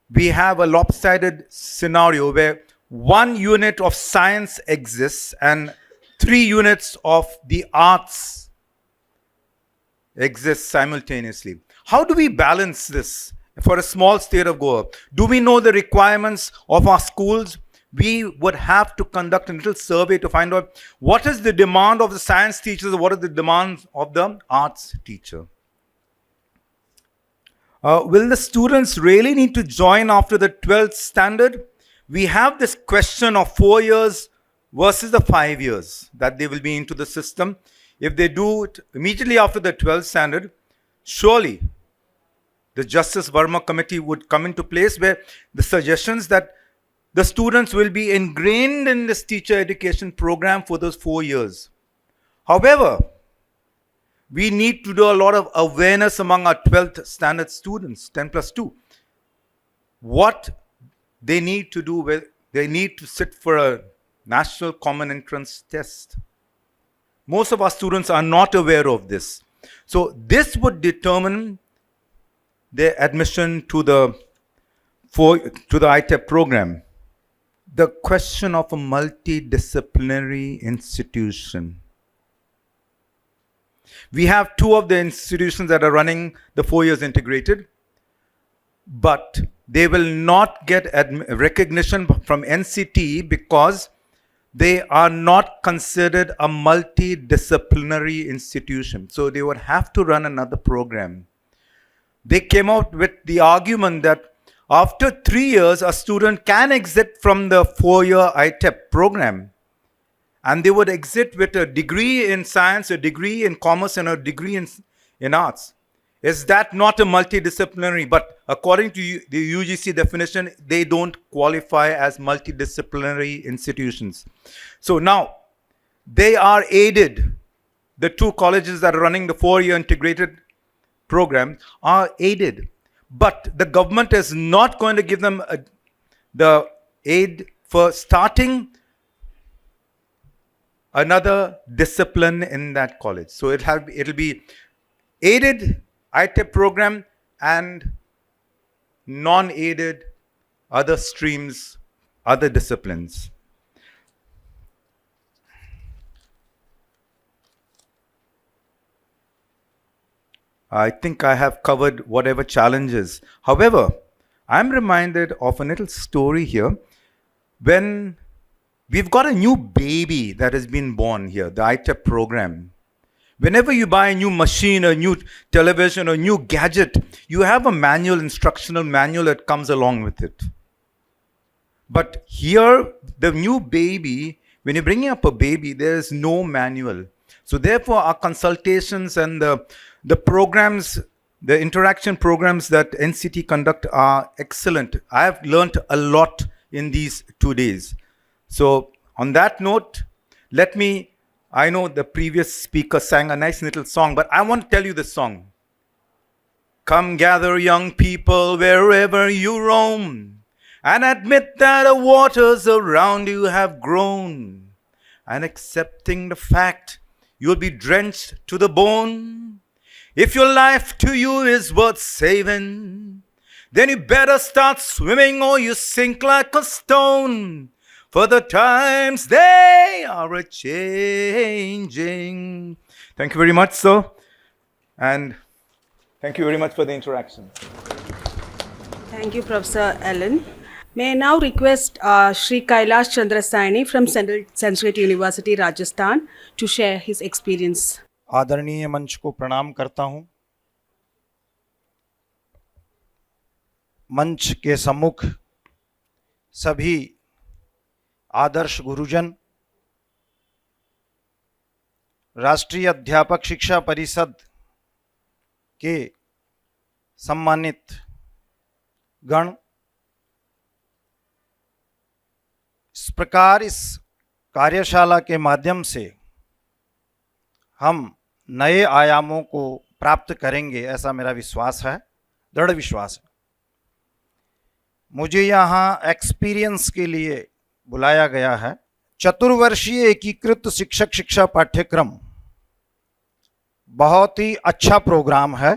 Speaker 6: we have a lopsided scenario where 1 unit of science exists and 3 units of the arts exist simultaneously. How do we balance this for a small state of Goa? Do we know the requirements of our schools? We would have to conduct a little survey to find out what is the demand of the science teachers, what is the demand of the arts teacher. Will the students really need to join after the 12th standard? We have this question of 4 years versus the 5 years that they will be into the system. If they do it immediately after the 12th standard, surely the Justice Verma Committee would come into place, where the suggestions that the students will be ingrained in this teacher education program for those 4 years. However, we need to do a lot of awareness among our 12th standard students, 10 plus 2. What they need to do, they need to sit for a national common entrance test. Most of our students are not aware of this. So this would determine their admission to the ITEP program. The question of a multidisciplinary institution. We have 2 of the institutions that are running the 4 years integrated, but they will not get recognition from NCT because they are not considered a multidisciplinary institution. So they would have to run another program. They came out with the argument that after 3 years, a student can exit from the 4-year ITEP program, and they would exit with a degree in science, a degree in commerce, and a degree in arts. Is that not a multidisciplinary? But according to the UGC definition, they don't qualify as multidisciplinary institutions. So now, they are aided. The 2 colleges that are running the 4-year integrated program are aided. But the government is not going to give them the aid for starting another discipline in that college. So it'll be aided ITEP program and non-aided other streams, other disciplines. I think I have covered whatever challenges. However, I'm reminded of a little story here. When we've got a new baby that has been born here, the ITEP program. Whenever you buy a new machine, a new television, or a new gadget, you have a manual, instructional manual that comes along with it. But here, the new baby, when you're bringing up a baby, there is no manual. So therefore, our consultations and the programs, the interaction programs that NCT conduct are excellent. I have learned a lot in these 2 days. So on that note, I know the previous speaker sang a nice little song, but I want to tell you the song. Come gather young people wherever you roam, and admit that the waters around you have grown, and accepting the fact you'll be drenched to the bone. If your life to you is worth saving, then you better start swimming or you sink like a stone. For the times they are a-changing. Thank you very much, sir. And thank you very much for the interaction.
Speaker 1: Thank you, Professor Ellen. May I now request Shri Kailash Chandra Saini from Sanskrit University, Rajasthan, to share his experience.
Speaker 7: आदरणीय मंच को प्रणाम करता हूं। मंच के सम्मुख सभी आदर्श गुरुजन, राष्ट्रीय अध्यापक शिक्षा परिषद के सम्मानित गण, इस प्रकार इस कार्यशाला के माध्यम से हम नए आयामों को प्राप्त करेंगे, ऐसा मेरा विश्वास है, दृढ़ विश्वास है। मुझे यहाँ एक्सपीरियंस के लिए बुलाया गया है। चतुर्वर्षीय एकीकृत शिक्षक शिक्षा पाठ्यक्रम बहुत ही अच्छा प्रोग्राम है।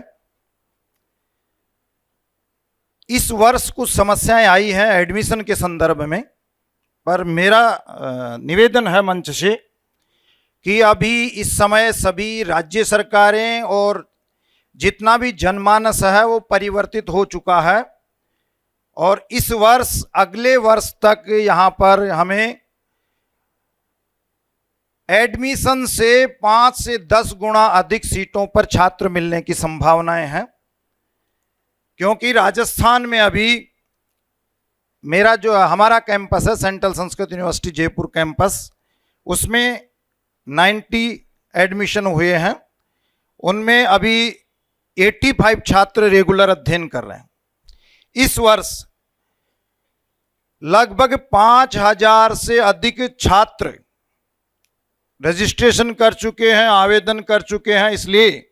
Speaker 7: इस वर्ष कुछ समस्याएं आई हैं एडमिशन के संदर्भ में, पर मेरा निवेदन है मंच से कि अभी इस समय सभी राज्य सरकारें और जितना भी जनमानस है वो परिवर्तित हो चुका है, और इस वर्ष अगले वर्ष तक यहाँ पर हमें एडमिशन से 5 से 10 गुना अधिक सीटों पर छात्र मिलने की संभावनाएं हैं। क्योंकि राजस्थान में अभी मेरा जो हमारा कैंपस है central Sanskrit university Jaipur campus, उसमें 90 एडमिशन हुए हैं। उनमें अभी 85 छात्र रेगुलर अध्ययन कर रहे हैं। इस वर्ष लगभग 5000 से अधिक छात्र रजिस्ट्रेशन कर चुके हैं, आवेदन कर चुके हैं। इसलिए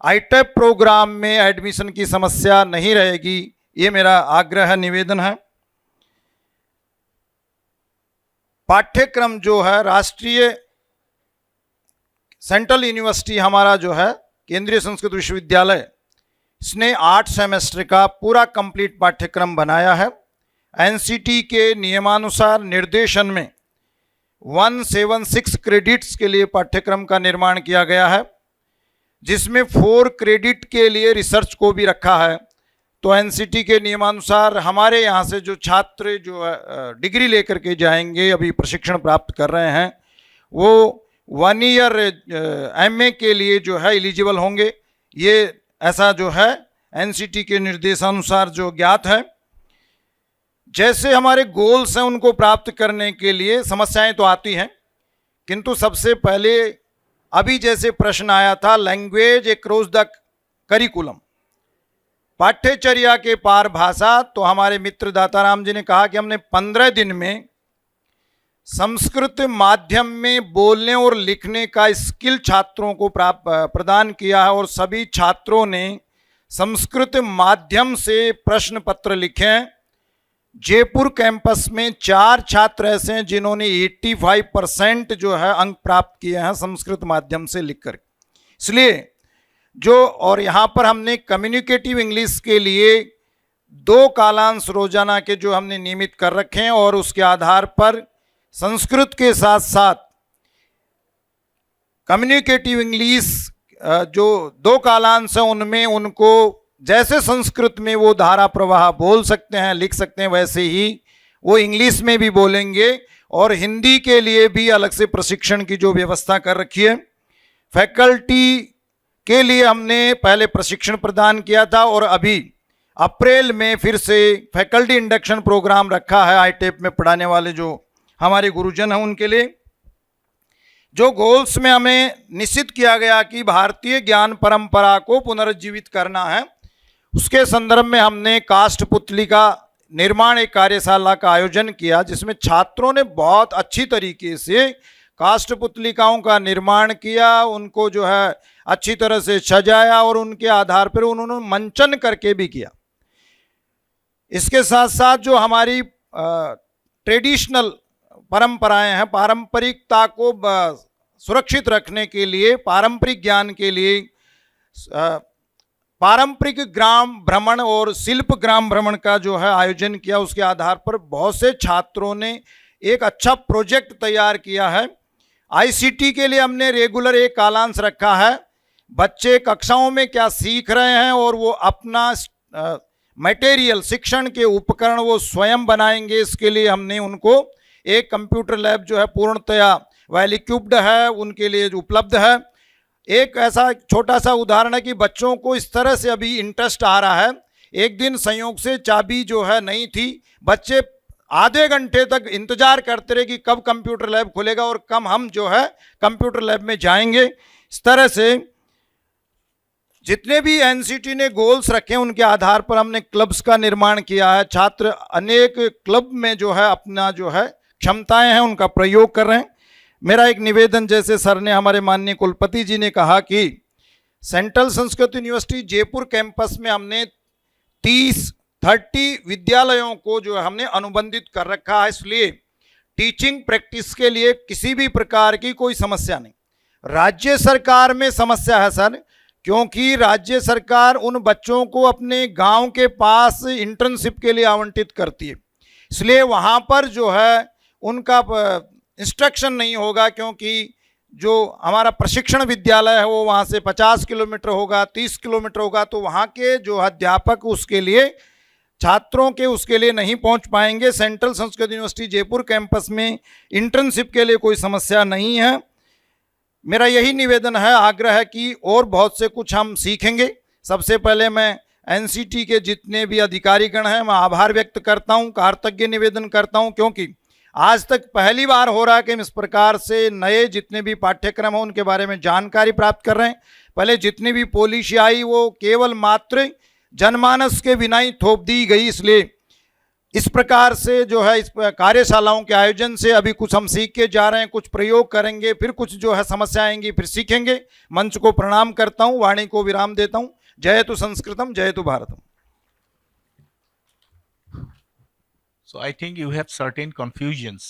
Speaker 7: आईटेप प्रोग्राम में एडमिशन की समस्या नहीं रहेगी, ये मेरा आग्रह निवेदन है। पाठ्यक्रम जो है राष्ट्रीय सेंट्रल यूनिवर्सिटी हमारा जो है केंद्रीय संस्कृत विश्वविद्यालय, इसने 8 सेमेस्टर का पूरा कंप्लीट पाठ्यक्रम बनाया है। एनसीटी के नियमानुसार निर्देशन में 176 क्रेडिट्स के लिए पाठ्यक्रम का निर्माण किया गया है, जिसमें 4 क्रेडिट के लिए रिसर्च को भी रखा है। तो एनसीटी के नियमानुसार हमारे यहाँ से जो छात्र जो डिग्री लेकर के जाएंगे, अभी प्रशिक्षण प्राप्त कर रहे हैं, वो 1 ईयर एमए के लिए जो है एलिजिबल होंगे। ये ऐसा जो है एनसीटी के निर्देशानुसार जो ज्ञात है। जैसे हमारे गोल्स हैं उनको प्राप्त करने के लिए समस्याएं तो आती हैं, किंतु सबसे पहले अभी जैसे प्रश्न आया था लैंग्वेज अक्रॉस द करिकुलम, पाठ्यचर्या के पार भाषा, तो हमारे मित्र दाताराम जी ने कहा कि हमने 15 दिन में संस्कृत माध्यम में बोलने और लिखने का स्किल छात्रों को प्रदान किया है और सभी छात्रों ने संस्कृत माध्यम से प्रश्न पत्र लिखे हैं। जयपुर कैंपस में 4 छात्र ऐसे हैं जिन्होंने 85% जो है अंक प्राप्त किए हैं संस्कृत माध्यम से लिखकर। इसलिए जो और यहाँ पर हमने कम्युनिकेटिव इंग्लिश के लिए 2 कालांश रोजाना के जो हमने नियमित कर रखे हैं और उसके आधार पर संस्कृत के साथ साथ कम्युनिकेटिव इंग्लिश जो 2 कालांश हैं उनमें उनको जैसे संस्कृत में वो धारा प्रवाह बोल सकते हैं, लिख सकते हैं, वैसे ही वो इंग्लिश में भी बोलेंगे। और हिंदी के लिए भी अलग से प्रशिक्षण की जो व्यवस्था कर रखी है। फैकल्टी के लिए हमने पहले प्रशिक्षण प्रदान किया था और अभी अप्रैल में फिर से फैकल्टी इंडक्शन प्रोग्राम रखा है आईटेप में पढ़ाने वाले जो हमारे गुरुजन हैं उनके लिए। जो गोल्स में हमें निश्चित किया गया कि भारतीय ज्ञान परंपरा को पुनर्जीवित करना है, उसके संदर्भ में हमने काष्ठपुतली का निर्माण एक कार्यशाला का आयोजन किया, जिसमें छात्रों ने बहुत अच्छी तरीके से काष्ठपुतलिकाओं का निर्माण किया, उनको जो है अच्छी तरह से सजाया और उनके आधार पर उन्होंने मंचन करके भी किया। इसके साथ साथ जो हमारी ट्रेडिशनल परंपराएं हैं, पारंपरिकता को सुरक्षित रखने के लिए, पारंपरिक ज्ञान के लिए पारंपरिक ग्राम भ्रमण और शिल्प ग्राम भ्रमण का जो है आयोजन किया। उसके आधार पर बहुत से छात्रों ने एक अच्छा प्रोजेक्ट तैयार किया है। आईसीटी के लिए हमने रेगुलर एक कालांश रखा है, बच्चे कक्षाओं में क्या सीख रहे हैं और वो अपना मटेरियल, शिक्षण के उपकरण वो स्वयं बनाएंगे। इसके लिए हमने उनको एक कंप्यूटर लैब जो है पूर्णतया वेल इक्विप्ड है, उनके लिए जो उपलब्ध है। एक ऐसा छोटा सा उदाहरण है कि बच्चों को इस तरह से अभी इंटरेस्ट आ रहा है, एक दिन संयोग से चाबी जो है नहीं थी, बच्चे आधे घंटे तक इंतजार करते रहे कि कब कंप्यूटर लैब खुलेगा और कब हम जो है कंप्यूटर लैब में जाएंगे। इस तरह से जितने भी एनसीटी ने गोल्स रखे हैं उनके आधार पर हमने क्लब्स का निर्माण किया है। छात्र अनेक क्लब में जो है अपना जो है क्षमताएं हैं उनका प्रयोग कर रहे हैं। मेरा एक निवेदन, जैसे सर ने, हमारे माननीय कुलपति जी ने कहा कि central Sanskrit university Jaipur campus में हमने 30 विद्यालयों को जो है हमने अनुबंधित कर रखा है, इसलिए टीचिंग प्रैक्टिस के लिए किसी भी प्रकार की कोई समस्या नहीं। राज्य सरकार में समस्या है सर, क्योंकि राज्य सरकार उन बच्चों को अपने गांव के पास इंटर्नशिप के लिए आवंटित करती है, इसलिए वहां पर जो है उनका इंस्ट्रक्शन नहीं होगा, क्योंकि जो हमारा प्रशिक्षण विद्यालय है वो वहाँ से 50 किलोमीटर होगा, 30 किलोमीटर होगा, तो वहाँ के जो अध्यापक उसके लिए छात्रों के उसके लिए नहीं पहुँच पाएंगे। Central Sanskrit university Jaipur campus में इंटर्नशिप के लिए कोई समस्या नहीं है। मेरा यही निवेदन है, आग्रह है कि और बहुत से कुछ हम सीखेंगे। सबसे पहले मैं एनसीटी के जितने भी अधिकारीगण हैं मैं आभार व्यक्त करता हूँ, कृतज्ञ निवेदन करता हूँ, क्योंकि आज तक पहली बार हो रहा है कि हम इस प्रकार से नए जितने भी पाठ्यक्रम हैं उनके बारे में जानकारी प्राप्त कर रहे हैं। पहले जितनी भी पॉलिसी आई वो केवल मात्र जनमानस के बिना ही थोप दी गई, इसलिए इस प्रकार से जो है इस कार्यशालाओं के आयोजन से अभी कुछ हम सीख के जा रहे हैं, कुछ प्रयोग करेंगे, फिर कुछ जो है समस्या आएंगी, फिर सीखेंगे। मंच को प्रणाम करता हूं, वाणी को विराम देता हूं। जयतु संस्कृतम, जयतु Bharatam.
Speaker 2: So I think you have certain confusions.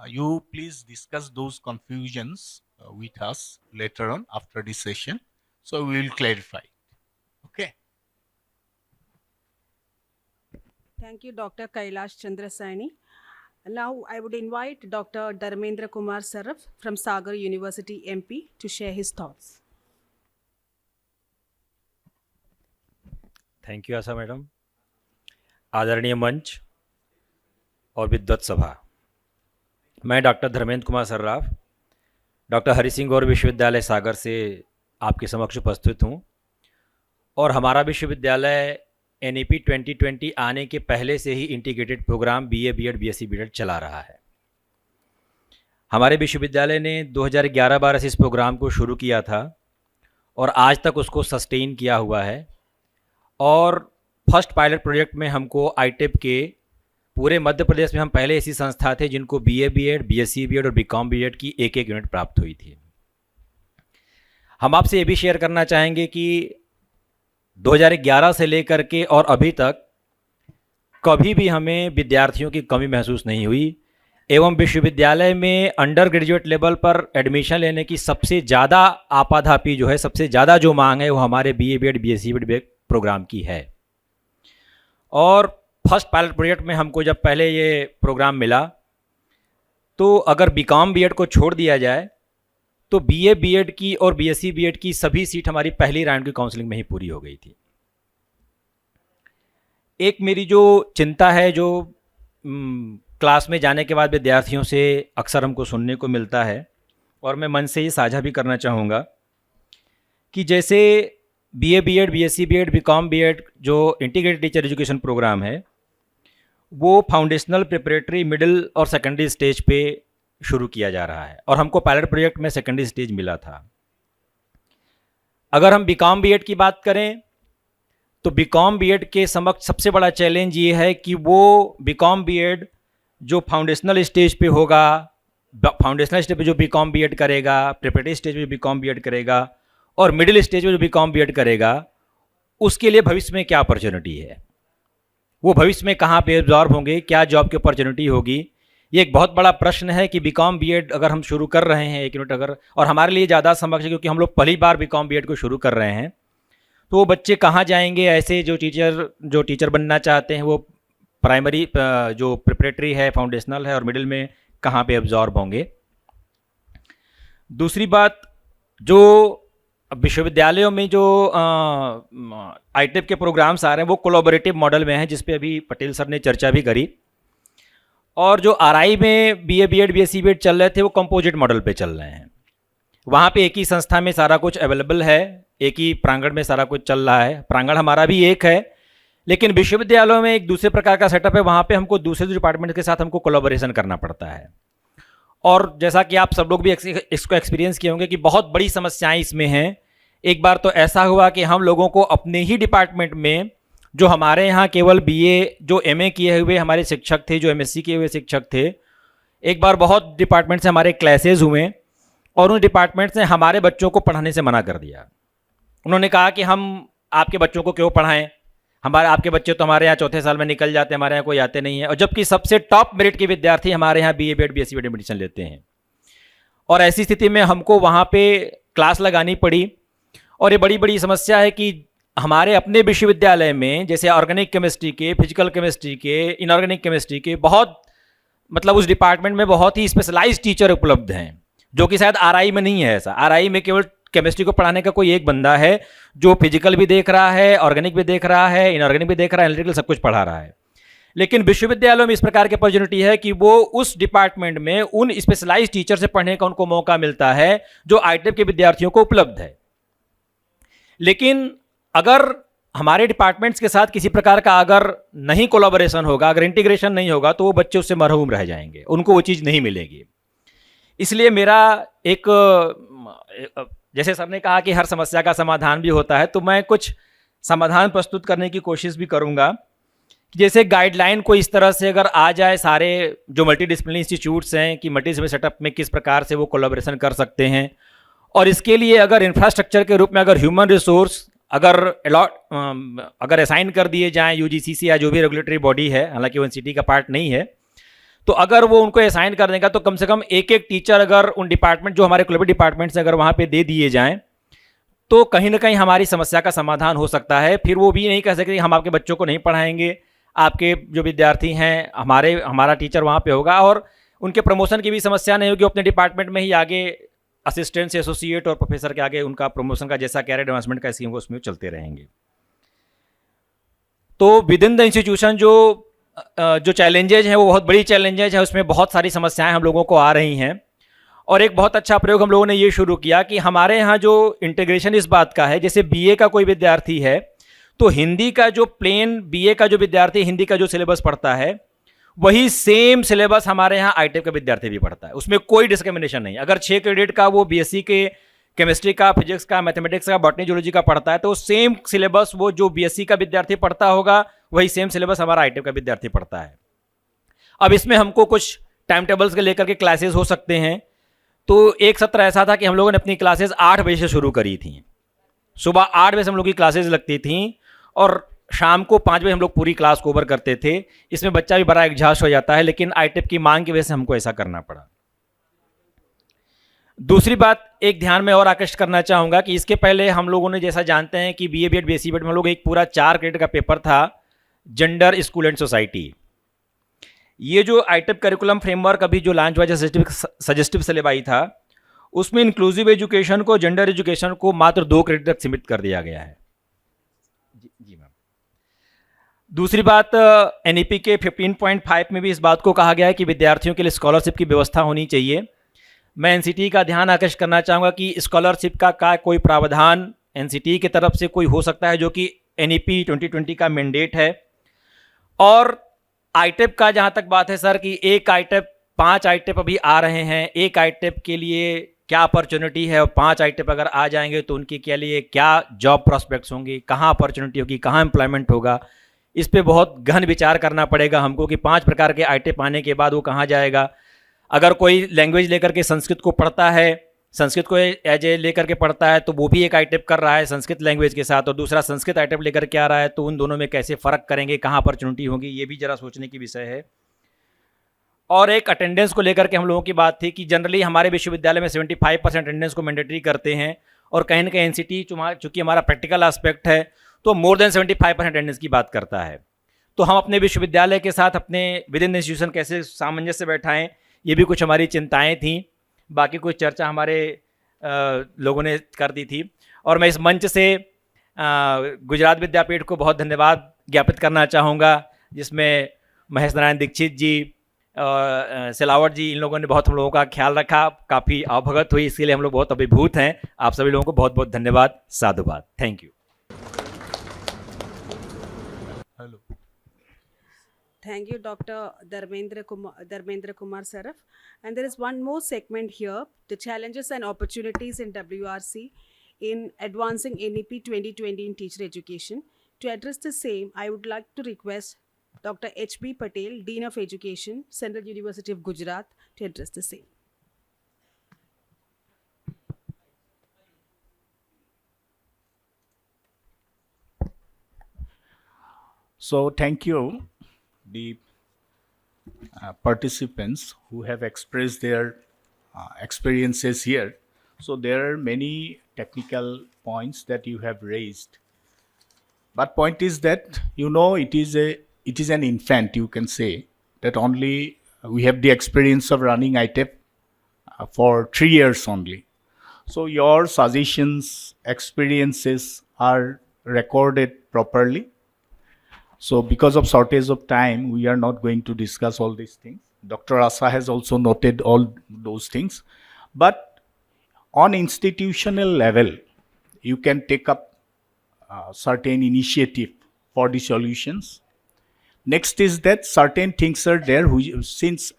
Speaker 2: You please discuss those confusions with us later on after this session. So we will clarify. Okay.
Speaker 1: Thank you, Dr. Kailash Chandra Saini. Now I would invite Dr. Dharmendra Kumar Saraf from Sagar University MP to share his thoughts.
Speaker 8: Thank you Asha madam. आदरणीय मंच और विद्वत सभा, मैं doctor Dharmendra Kumar Sarraf doctor Hari Singh गौर विश्वविद्यालय सागर से आपके समक्ष उपस्थित हूँ और हमारा विश्वविद्यालय NEP 2020 आने के पहले से ही integrated programme BA BEd BSc BEd चला रहा है। हमारे विश्वविद्यालय ने 2011-12 से इस प्रोग्राम को शुरू किया था और आज तक उसको सस्टेन किया हुआ है और फर्स्ट पायलट प्रोजेक्ट में हमको ITEP के पूरे मध्य प्रदेश में हम पहले ऐसी संस्था थे जिनको BA BEd BSc BEd और BCom BEd की एक यूनिट प्राप्त हुई थी। हम आपसे ये भी शेयर करना चाहेंगे कि 2011 से लेकर के और अभी तक कभी भी हमें विद्यार्थियों की कमी महसूस नहीं हुई एवं विश्वविद्यालय में अंडर ग्रेजुएट लेवल पर एडमिशन लेने की सबसे ज़्यादा आपाधापी जो है, सबसे ज़्यादा जो मांग है वो हमारे BA BEd BSc BEd programme की है। और फर्स्ट पायलट प्रोजेक्ट में हमको जब पहले ये प्रोग्राम मिला तो अगर BCom BEd को छोड़ दिया जाए तो BA BEd की और BSc BEd की सभी सीट हमारी पहली राउंड की काउंसलिंग में ही पूरी हो गई थी। एक मेरी जो चिंता है जो क्लास में जाने के बाद विद्यार्थियों से अक्सर हमको सुनने को मिलता है और मैं मन से ये साझा भी करना चाहूँगा कि जैसे BA BEd BSc BEd BCom BEd जो इंटीग्रेटेड टीचर एजुकेशन प्रोग्राम है वो फाउंडेशनल, प्रिपरेटरी, मिडिल और सेकेंडरी स्टेज पे शुरू किया जा रहा है और हमको पायलट प्रोजेक्ट में सेकेंडरी स्टेज मिला था। अगर हम BCom BEd की बात करें तो BCom BEd के समक्ष सबसे बड़ा चैलेंज ये है कि वो BCom BEd जो फाउंडेशनल स्टेज पे होगा, फाउंडेशनल स्टेज पे जो BCom BEd करेगा, प्रिपरेटरी स्टेज पे जो BCom BEd करेगा और मिडिल स्टेज पे जो BCom BEd करेगा, उसके लिए भविष्य में क्या अपॉर्चुनिटी है, वो भविष्य में कहाँ पे एब्जॉर्ब होंगे, क्या जॉब की अपॉर्चुनिटी होगी। ये एक बहुत बड़ा प्रश्न है कि BCom BEd अगर हम शुरू कर रहे हैं एक यूनिट अगर, और हमारे लिए ज़्यादा समक्ष है क्योंकि हम लोग पहली बार BCom BEd को शुरू कर रहे हैं, तो वो बच्चे कहाँ जाएंगे। ऐसे जो टीचर बनना चाहते हैं वो प्राइमरी जो प्रिपरेटरी है, फाउंडेशनल है और मिडिल में कहाँ पे एब्जॉर्ब होंगे। दूसरी बात, जो विश्वविद्यालयों में जो ITEP के प्रोग्राम्स आ रहे हैं वो कोलैबोरेटिव मॉडल में हैं, जिस पे अभी पटेल सर ने चर्चा भी करी। और जो RI में BA BEd BSc BEd चल रहे थे वो कंपोजिट मॉडल पे चल रहे हैं। वहाँ पे एक ही संस्था में सारा कुछ अवेलेबल है, एक ही प्रांगण में सारा कुछ चल रहा है। प्रांगण हमारा भी एक है, लेकिन विश्वविद्यालयों में एक दूसरे प्रकार का सेटअप है, वहाँ पे हमको दूसरे डिपार्टमेंट के साथ हमको कोलैबोरेशन करना पड़ता है। और जैसा कि आप सब लोग भी इसको एक्सपीरियंस किए होंगे कि बहुत बड़ी समस्याएं इसमें हैं। एक बार तो ऐसा हुआ कि हम लोगों को अपने ही डिपार्टमेंट में जो हमारे यहाँ केवल BA जो MA किए हुए हमारे शिक्षक थे, जो MSc किए हुए शिक्षक थे, एक बार बहुत डिपार्टमेंट से हमारे क्लासेज हुए और उन डिपार्टमेंट ने हमारे बच्चों को पढ़ाने से मना कर दिया। उन्होंने कहा कि हम आपके बच्चों को क्यों पढ़ाएं, आपके बच्चे तो हमारे यहाँ चौथे साल में निकल जाते हैं, हमारे यहाँ कोई आते नहीं है। और जबकि सबसे टॉप मेरिट के विद्यार्थी हमारे यहाँ BA BEd BSc BEd admission लेते हैं। और ऐसी स्थिति में हमको वहाँ पे क्लास लगानी पड़ी। और ये बड़ी बड़ी समस्या है कि हमारे अपने विश्वविद्यालय में जैसे ऑर्गेनिक केमिस्ट्री के, फिजिकल केमिस्ट्री के, इनऑर्गेनिक केमिस्ट्री के बहुत मतलब उस डिपार्टमेंट में बहुत ही स्पेशलाइज्ड टीचर उपलब्ध हैं, जो कि शायद RI में नहीं है ऐसा। RI में केवल केमिस्ट्री को पढ़ाने का कोई एक बंदा है जो फिजिकल भी देख रहा है, ऑर्गेनिक भी देख रहा है, इनऑर्गेनिक भी देख रहा है, एनालिटिकल सब कुछ पढ़ा रहा है। लेकिन विश्वविद्यालयों में इस प्रकार की अपॉर्चुनिटी है कि वो उस डिपार्टमेंट में उन स्पेशलाइज्ड टीचर से पढ़ने का उनको मौका मिलता है जो ITEP के विद्यार्थियों को उपलब्ध है। लेकिन अगर हमारे डिपार्टमेंट्स के साथ किसी प्रकार का अगर नहीं कोलैबोरेशन होगा, अगर इंटीग्रेशन नहीं होगा, तो वो बच्चे उससे महरूम रह जाएंगे, उनको वो चीज़ नहीं मिलेगी। इसलिए मेरा एक जैसे सर ने कहा कि हर समस्या का समाधान भी होता है, तो मैं कुछ समाधान प्रस्तुत करने की कोशिश भी करूंगा। जैसे गाइडलाइन को इस तरह से अगर आ जाए सारे जो मल्टी डिसिप्लिनरी इंस्टीट्यूट्स हैं कि मल्टी डिसिप्लिनरी सेटअप में किस प्रकार से वो कोलैबोरेशन कर सकते हैं, और इसके लिए अगर इंफ्रास्ट्रक्चर के रूप में अगर ह्यूमन रिसोर्स अगर असाइन कर दिए जाएं यूजीसी या जो भी रेगुलेटरी बॉडी है, हालांकि वो एनसीटी का पार्ट नहीं है, तो अगर वो उनको असाइन कर देगा तो कम से कम एक एक टीचर अगर उन डिपार्टमेंट जो हमारे कोलैबोरेटिव डिपार्टमेंट्स अगर वहाँ पे दे दिए जाएं तो कहीं ना कहीं हमारी समस्या का समाधान हो सकता है। फिर वो भी नहीं कह सकते हम आपके बच्चों को नहीं पढ़ाएंगे, आपके जो विद्यार्थी हैं हमारा टीचर वहाँ पे होगा, और उनके प्रमोशन की भी समस्या नहीं होगी। अपने डिपार्टमेंट में ही आगे असिस्टेंट से एसोसिएट और प्रोफेसर के आगे उनका प्रमोशन का जैसा कैरियर एडवांसमेंट का स्कीम उसमें चलते रहेंगे। तो विद इन द इंस्टीट्यूशन जो चैलेंजेज हैं वो बहुत बड़ी चैलेंजेज है, उसमें बहुत सारी समस्याएं हम लोगों को आ रही हैं। और एक बहुत अच्छा प्रयोग हम लोगों ने ये शुरू किया कि हमारे यहाँ जो इंटीग्रेशन इस बात का है, जैसे बीए का कोई विद्यार्थी है तो हिंदी का जो प्लेन बीए का जो विद्यार्थी हिंदी का जो सिलेबस पढ़ता है वही सेम सिलेबस हमारे यहाँ आईटेप का विद्यार्थी भी पढ़ता है, उसमें कोई डिस्क्रिमिनेशन नहीं। अगर 6 क्रेडिट का वो बीएससी के केमिस्ट्री का, फिजिक्स का, मैथमेटिक्स का, बॉटनी, जूलॉजी का पढ़ता है तो सेम सिलेबस वो जो बीएससी का विद्यार्थी पढ़ता होगा वही सेम सिलेबस हमारा आईटेप का विद्यार्थी पढ़ता है। अब इसमें हमको कुछ टाइम टेबल्स के लेकर के क्लासेस हो सकते हैं। तो एक सत्र ऐसा था कि हम लोगों ने अपनी क्लासेस 8 बजे से शुरू करी थी, सुबह 8 बजे से हम लोग की क्लासेस लगती थी और शाम को 5 बजे हम लोग पूरी क्लास को ओवर करते थे। इसमें बच्चा भी बड़ा एग्जॉस्ट हो जाता है, लेकिन आईटेप की मांग की वजह से हमको ऐसा करना पड़ा। दूसरी बात एक ध्यान में और आकृष्ट करना चाहूँगा कि इसके पहले हम लोगों ने जैसा जानते हैं कि बीए बीएड बीएससी बीएड में हम लोग एक पूरा 4 क्रेडिट का पेपर था जेंडर, स्कूल एंड सोसाइटी। ये जो आईटेप करिकुलम फ्रेमवर्क अभी जो लॉन्च हुआ सजेस्टिव सिलेबाई था उसमें इंक्लूसिव एजुकेशन को, जेंडर एजुकेशन को मात्र 2 क्रेडिट तक सीमित कर दिया गया है। जी मैम। दूसरी बात एनईपी के 15.5 में भी इस बात को कहा गया है कि विद्यार्थियों के लिए स्कॉलरशिप की व्यवस्था होनी चाहिए। मैं एनसीटी का ध्यान आकर्षित करना चाहूँगा कि स्कॉलरशिप का कोई प्रावधान एनसीटी की तरफ से कोई हो सकता है जो कि एनईपी 2020 का मैंडेट है। और आईटेप का जहाँ तक बात है सर कि एक आईटेप 5 आईटेप अभी आ रहे हैं, एक आईटेप के लिए क्या अपॉर्चुनिटी है और 5 आईटेप अगर आ जाएंगे तो उनके के लिए क्या जॉब प्रॉस्पेक्ट्स होंगी, कहाँ अपॉर्चुनिटी होगी, कहाँ एम्प्लॉयमेंट होगा, इस पे बहुत गहन विचार करना पड़ेगा हमको कि 5 प्रकार के आईटेप आने के बाद वो कहाँ जाएगा। अगर कोई लैंग्वेज लेकर के संस्कृत को पढ़ता है, संस्कृत को एज ए लेकर के पढ़ता है तो वो भी एक आईटेप कर रहा है संस्कृत लैंग्वेज के साथ, और दूसरा संस्कृत आईटेप लेकर के आ रहा है, तो उन दोनों में कैसे फ़र्क करेंगे, कहाँ अपॉर्चुनिटी होगी, ये भी ज़रा सोचने की विषय है। और एक अटेंडेंस को लेकर के हम लोगों की बात थी कि जनरली हमारे विश्वविद्यालय में 75% अटेंडेंस को मैंडेटरी करते हैं, और कहीं ना कहीं एनसीटी चूँकि हमारा प्रैक्टिकल एस्पेक्ट है तो मोर देन 75% अटेंडेंस की बात करता है। तो हम अपने विश्वविद्यालय के साथ अपने विद इन इंस्टीट्यूशन कैसे सामंजस्य बैठाएं, ये भी कुछ हमारी चिंताएं थी। बाकी कुछ चर्चा हमारे लोगों ने कर दी थी। और मैं इस मंच से गुजरात विद्यापीठ को बहुत धन्यवाद ज्ञापित करना चाहूँगा, जिसमें महेश नारायण दीक्षित जी, सिलावट जी, इन लोगों ने बहुत हम लोगों का ख्याल रखा, काफ़ी अवगत हुई, इसके लिए हम लोग बहुत अभिभूत हैं। आप सभी लोगों को बहुत बहुत धन्यवाद, साधुवाद, thank you.
Speaker 2: Hello.
Speaker 1: Thank you, Dr. Dharmendra Kumar Saraf. And there is one more segment here, the challenges and opportunities in WRC in advancing NEP 2020 in teacher education. To address the same, I would like to request Dr. H.B. Patel, Dean of Education, Central University of Gujarat, to address the same.
Speaker 2: So thank you, the participants who have expressed their experiences here. So there are many technical points that you have raised. But point is that, you know, it is an infant, you can say, that only we have the experience of running ITEP for 3 years only. So your suggestions, experiences are recorded properly. So because of shortage of time, we are not going to discuss all these things. Dr. Asa has also noted all those things. But on institutional level, you can take up certain initiative for the solutions. Next is that certain things are there since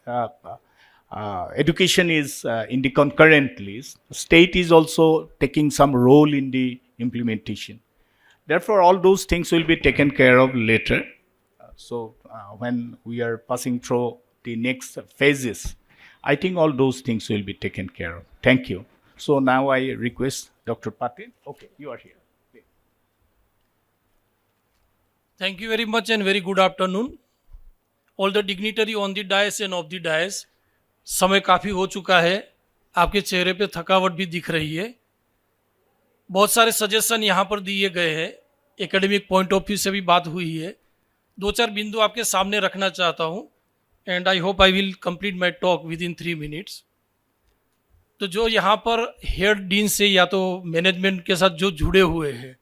Speaker 2: education is in the concurrent list. State is also taking some role in the implementation. Therefore, all those things will be taken care of later. So when we are passing through the next phases, I think all those things will be taken care of. Thank you. So now I request Dr. Patil. Okay, you are here.
Speaker 9: Thank you very much and very good afternoon. All the dignitary on the dais and off the dais. समय काफ़ी हो चुका है, आपके चेहरे पे थकावट भी दिख रही है. बहुत सारे सजेशन यहाँ पर दिए गए हैं, एकेडमिक पॉइंट ऑफ व्यू से भी बात हुई है. दो चार बिंदु आपके सामने रखना चाहता हूँ and I hope I will complete my talk with in 3 minutes. तो जो यहाँ पर हेड डीन से या तो मैनेजमेंट के साथ जो जुड़े हुए हैं,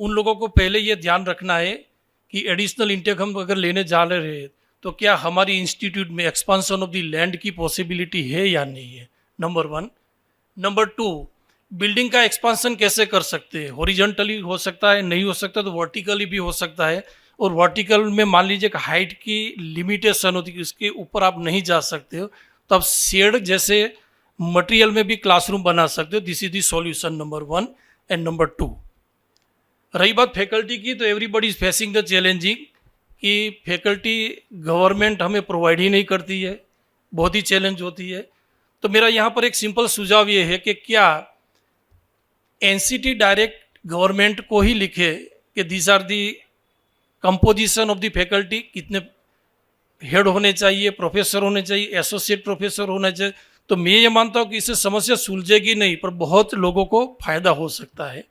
Speaker 9: उन लोगों को पहले ये ध्यान रखना है कि एडिशनल इंटेक हम अगर लेने जा रहे हैं तो क्या हमारी इंस्टीट्यूट में एक्सपांसन ऑफ द लैंड की पॉसिबिलिटी है या नहीं है, नंबर 1. नंबर 2, बिल्डिंग का एक्सपांसन कैसे कर सकते हैं. हॉरिजॉन्टली हो सकता है, नहीं हो सकता तो वर्टिकली भी हो सकता है. और वर्टिकल में मान लीजिए कि हाइट की लिमिटेशन होती है, उसके ऊपर आप नहीं जा सकते हो, तो आप शेड जैसे मटेरियल में भी क्लासरूम बना सकते हो. This is the solution number 1 and number 2. रही बात फैकल्टी की, तो everybody is facing the challenging कि फैकल्टी गवर्नमेंट हमें प्रोवाइड ही नहीं करती है, बहुत ही चैलेंज होती है. तो मेरा यहाँ पर एक सिंपल सुझाव ये है कि क्या एनसीटी डायरेक्ट गवर्नमेंट को ही लिखे कि these are the composition of the faculty, कितने हेड होने चाहिए, प्रोफेसर होने चाहिए, एसोसिएट प्रोफेसर होना चाहिए. तो मैं ये मानता हूँ कि इससे समस्या सुलझेगी नहीं, पर बहुत लोगों को फायदा हो सकता है.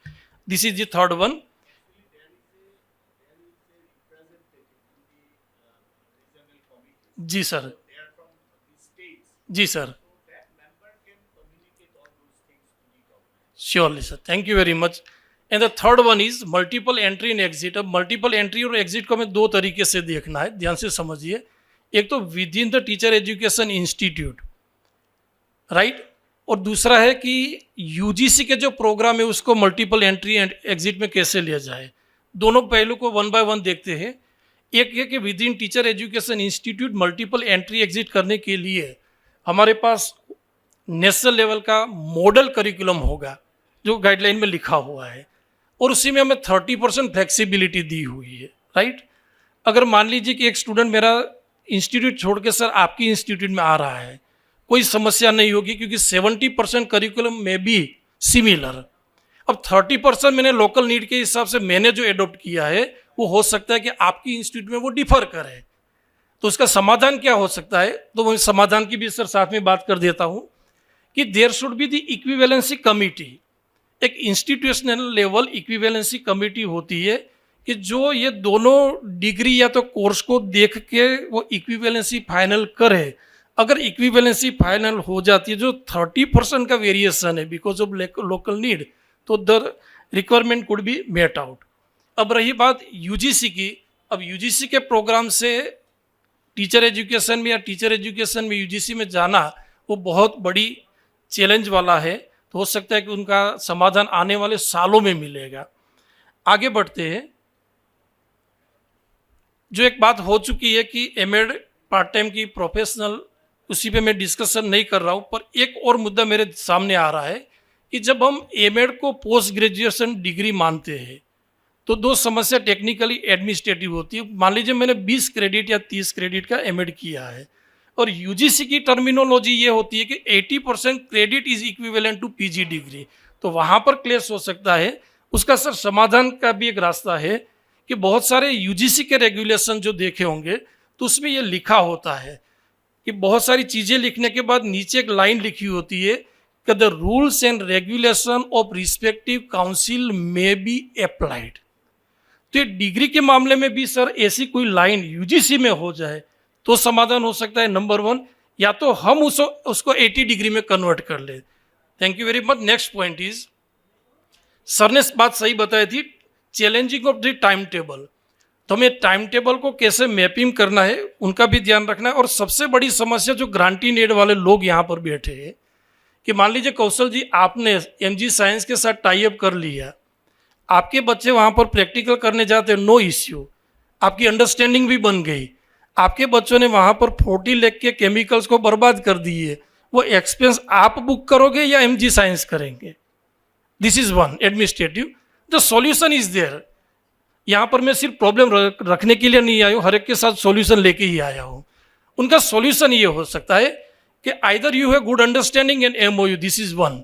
Speaker 9: This is the third one. जी सर, जी sir, surely sir, thank you very much. And the third one is multiple entry and exit. अब मल्टीपल एंट्री और एग्जिट को हमें 2 तरीके से देखना है, ध्यान से समझिए. एक तो with in the teacher education institute, right, और दूसरा है कि यूजीसी के जो प्रोग्राम है उसको मल्टीपल एंट्री एंड एग्जिट में कैसे लिया जाए. दोनों पहलू को 1 बाय 1 देखते हैं. एक है कि with in teacher education institute multiple entry exit करने के लिए हमारे पास नेशनल लेवल का मॉडल करिकुलम होगा जो गाइडलाइन में लिखा हुआ है, और उसी में हमें 30% फ्लेक्सिबिलिटी दी हुई है, राइट. अगर मान लीजिए कि एक स्टूडेंट मेरा इंस्टीट्यूट छोड़ के सर आपकी इंस्टीट्यूट में आ रहा है, कोई समस्या नहीं होगी क्योंकि 70% करिकुलम में भी सिमिलर. अब 30% मैंने लोकल नीड के हिसाब से मैंने जो एडॉप्ट किया है वो हो सकता है कि आपकी इंस्टीट्यूट में वो डिफर करे. तो उसका समाधान क्या हो सकता है, तो मैं समाधान की भी सर साथ में बात कर देता हूँ कि there should be the equivalency committee. एक इंस्टीट्यूशनल लेवल इक्विवेलेंसी कमिटी होती है कि जो ये दोनों डिग्री या तो कोर्स को देख के वो इक्विवेलेंसी फाइनल करे. अगर इक्विवेलेंसी फाइनल हो जाती है, जो 30% का वेरिएशन है बिकॉज ऑफ लोकल नीड, तो the requirement could be met out. अब रही बात यूजीसी की. अब यूजीसी के प्रोग्राम से टीचर एजुकेशन में या टीचर एजुकेशन में यूजीसी में जाना वो बहुत बड़ी चैलेंज वाला है. तो हो सकता है कि उनका समाधान आने वाले सालों में मिलेगा. आगे बढ़ते हैं. जो एक बात हो चुकी है कि एमएड पार्ट टाइम की प्रोफेशनल, उसी पे मैं डिस्कशन नहीं कर रहा हूँ, पर एक और मुद्दा मेरे सामने आ रहा है कि जब हम एमएड को पोस्ट ग्रेजुएशन डिग्री मानते हैं तो 2 समस्या टेक्निकली एडमिनिस्ट्रेटिव होती है. मान लीजिए मैंने 20 क्रेडिट या 30 क्रेडिट का एमएड किया है और यूजीसी की टर्मिनोलॉजी ये होती है कि 80% credit is equivalent to PG degree. तो वहाँ पर क्लेश हो सकता है. उसका सर समाधान का भी एक रास्ता है कि बहुत सारे यूजीसी के रेगुलेशन जो देखे होंगे तो उसमें ये लिखा होता है कि बहुत सारी चीज़ें लिखने के बाद नीचे एक लाइन लिखी होती है कि the rules and regulation of respective council में बी अप्लाइड. तो ये डिग्री के मामले में भी सर ऐसी कोई लाइन यूजीसी में हो जाए तो समाधान हो सकता है. नंबर 1, या तो हम उसको 80 डिग्री में कन्वर्ट कर ले. Thank you very much. Next point is, sir ने बात सही बताई थी, challenging of the time table. तो हमें टाइम टेबल को कैसे मैपिंग करना है उनका भी ध्यान रखना है. और सबसे बड़ी समस्या जो ग्रांटी नीड वाले लोग यहाँ पर बैठे हैं कि मान लीजिए कौशल जी आपने एमजी साइंस के साथ टाई अप कर लिया, आपके बच्चे वहाँ पर प्रैक्टिकल करने जाते हैं, नो इश्यू, आपकी अंडरस्टैंडिंग भी बन गई. आपके बच्चों ने वहाँ पर 40 लाख के केमिकल्स को बर्बाद कर दिए, वो एक्सपेंस आप बुक करोगे या MG साइंस करेंगे? This is one administrative. The solution is there. यहाँ पर मैं सिर्फ प्रॉब्लम रखने के लिए नहीं आया हूँ, हर एक के साथ सॉल्यूशन लेके ही आया हूँ। उनका सॉल्यूशन ये हो सकता है कि either you have good understanding and MOU, this is one.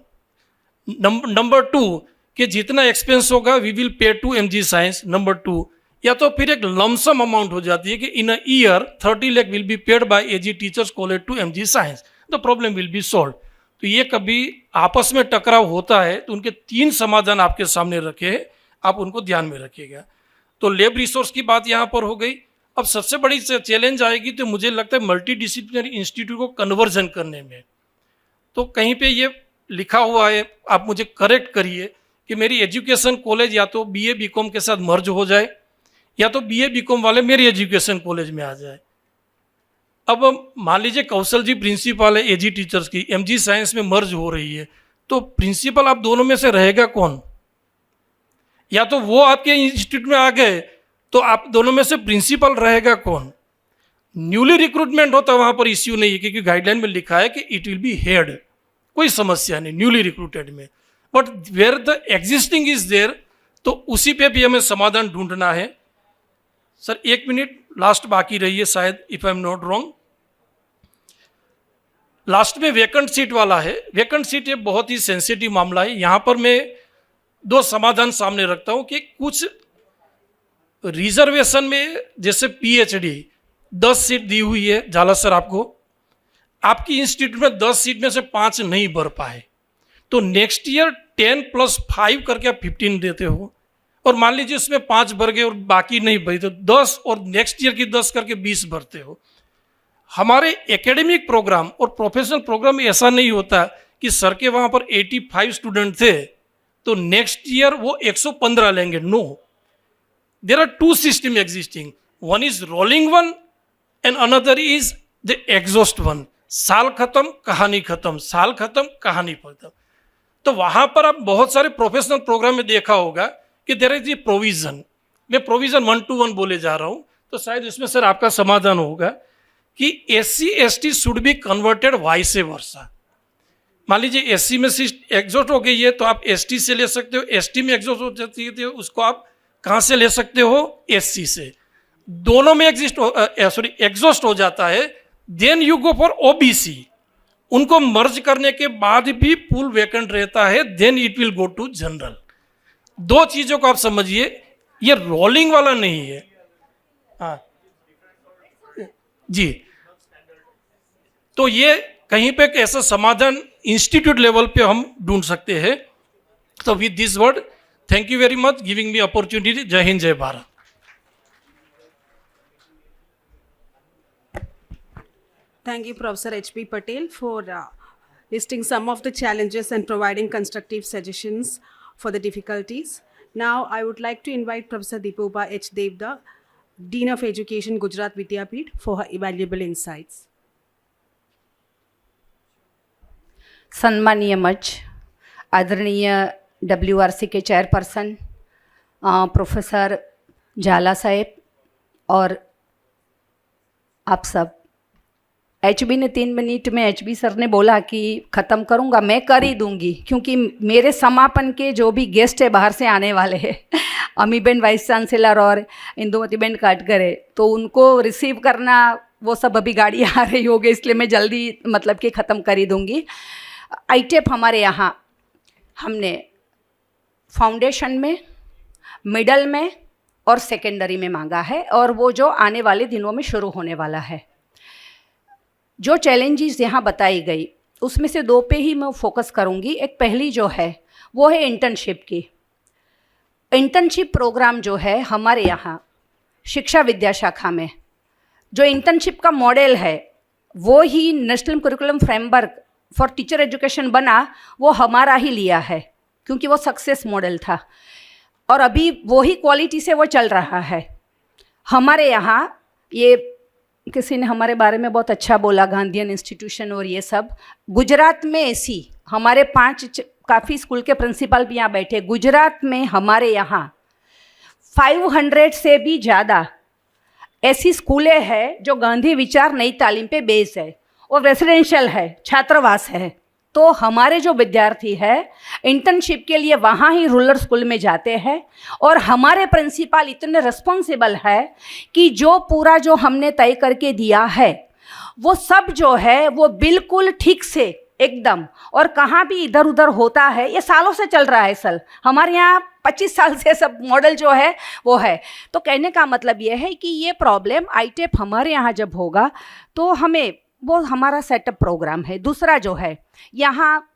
Speaker 9: Number 2 कि जितना एक्सपेंस होगा we will pay to MG science. Number 2 या तो फिर एक लमसम अमाउंट हो जाती है कि in a year 30 lakh will be paid by AG teachers college to MG science, the problem will be solve. तो ये कभी आपस में टकराव होता है तो उनके 3 समाधान आपके सामने रखे, आप उनको ध्यान में रखिएगा। तो लेब रिसोर्स की बात यहाँ पर हो गई। अब सबसे बड़ी चैलेंज आएगी तो मुझे लगता है मल्टी डिसिप्लिनरी इंस्टीट्यूट को कन्वर्जन करने में। तो कहीं पे ये लिखा हुआ है, आप मुझे करेक्ट करिए, कि मेरी एजुकेशन कॉलेज या तो BA BCom के साथ मर्ज हो जाए या तो BA BCom वाले मेरी एजुकेशन कॉलेज में आ जाए। अब मान लीजिए कौशल जी प्रिंसिपल है AG टीचर्स की, MG साइंस में मर्ज हो रही है, तो प्रिंसिपल आप दोनों में से रहेगा कौन? या तो वो आपके इंस्टीट्यूट में आ गए तो आप दोनों में से प्रिंसिपल रहेगा कौन? न्यूली रिक्रूटमेंट होता वहां पर इश्यू नहीं है, क्योंकि गाइडलाइन में लिखा है कि इट विल बी हेड, कोई समस्या नहीं न्यूली रिक्रूटेड में। But where the existing is there, तो उसी पे भी हमें समाधान ढूंढना है। सर 1 मिनट लास्ट बाकी रही है शायद, if I am not wrong. Last में वेकेंट सीट वाला है। वेकेंट सीट ये बहुत ही सेंसिटिव मामला है। यहाँ पर मैं 2 समाधान सामने रखता हूँ कि कुछ रिजर्वेशन में जैसे PhD 10 सीट दी हुई है झाला सर आपको, आपकी इंस्टीट्यूट में 10 सीट में से 5 नहीं भर पाए, तो नेक्स्ट ईयर 10 + 5 करके आप 15 देते हो, और मान लीजिए उसमें 5 भर गए और बाकी नहीं भरी तो 10, और नेक्स्ट ईयर की 10 करके 20 भरते हो। हमारे एकेडमिक प्रोग्राम और प्रोफेशनल प्रोग्राम में ऐसा नहीं होता कि सर के वहाँ पर 85 स्टूडेंट थे तो नेक्स्ट ईयर वो 115 लेंगे। No, there are 2 system existing, one is rolling one and another is the exhaust one. साल खत्म कहानी खत्म, साल खत्म कहानी खत्म। तो वहाँ पर आप बहुत सारे प्रोफेशनल प्रोग्राम में देखा होगा कि देयर इज ए प्रोविजन, मैं प्रोविजन 1 to 1 बोले जा रहा हूँ, तो शायद इसमें सर आपका समाधान होगा कि SC ST should be converted vice versa. मान लीजिए SC में सीट एग्जॉस्ट हो गई है तो आप ST से ले सकते हो, ST में एग्जॉस्ट हो जाती है तो उसको आप कहाँ से ले सकते हो? SC से। दोनों में एग्जॉस्ट हो जाता है, then you go for OBC। उनको मर्ज करने के बाद भी पूल वैकेंट रहता है, then it will go to general. 2 चीजों को आप समझिए, ये रोलिंग वाला नहीं है। हाँ जी, तो ये कहीं पे ऐसा समाधान इंस्टीट्यूट लेवल पे हम ढूंढ सकते हैं। तो with this word, thank you very much giving me opportunity. जय हिंद, जय Bharat.
Speaker 1: Thank you, Professor H.P. Patel, for listing some of the challenges and providing constructive suggestions for the difficulties. Now, I would like to invite Professor Dipoba H. Devda, Dean of Education, Gujarat Vidyapeeth, for her valuable insights.
Speaker 10: सम्मानीय मंच, आदरणीय WRC के chairperson professor झाला साहेब और आप सब, HB ने 3 minute में HB सर ने बोला कि ख़त्म करूँगा, मैं कर ही दूँगी, क्योंकि मेरे समापन के जो भी गेस्ट है बाहर से आने वाले हैं, अमीबेन वाइस चांसलर और इंदुमतीबेन काटकरे, तो उनको रिसीव करना वो सब अभी गाड़ी आ रही होगी, इसलिए मैं जल्दी मतलब कि ख़त्म कर ही दूँगी। ITEP हमारे यहाँ हमने फाउंडेशन में, मिडल में और सेकेंडरी में मांगा है, और वो जो आने वाले दिनों में शुरू होने वाला है। जो चैलेंजेस यहाँ बताई गई उसमें से 2 पे ही मैं फोकस करूँगी। एक पहली जो है वो है इंटर्नशिप की। इंटर्नशिप प्रोग्राम जो है हमारे यहाँ शिक्षा विद्या शाखा में, जो इंटर्नशिप का मॉडल है वो ही national curriculum framework for teacher education बना, वो हमारा ही लिया है, क्योंकि वो सक्सेस मॉडल था और अभी वो ही क्वालिटी से वो चल रहा है। हमारे यहाँ ये किसी ने हमारे बारे में बहुत अच्छा बोला, गांधीयन इंस्टीट्यूशन और ये सब। गुजरात में ऐसी हमारे 5 काफ़ी स्कूल के प्रिंसिपल भी यहाँ बैठे। गुजरात में हमारे यहाँ 500 से भी ज़्यादा ऐसी स्कूलें हैं जो गांधी विचार नई तालीम पे बेस है और रेसिडेंशियल है, छात्रावास है। तो हमारे जो विद्यार्थी है इंटर्नशिप के लिए वहाँ ही रूरल स्कूल में जाते हैं और हमारे प्रिंसिपल इतने रिस्पॉन्सिबल है कि जो पूरा जो हमने तय करके दिया है वो सब जो है वो बिल्कुल ठीक से एकदम, और कहाँ भी इधर उधर होता है ये सालों से चल रहा है सर। हमारे यहाँ 25 साल से सब मॉडल जो है वो है। तो कहने का मतलब ये है कि ये प्रॉब्लम आईटेप हमारे यहाँ जब होगा तो हमें वो हमारा सेटअप प्रोग्राम है। दूसरा जो है यहाँ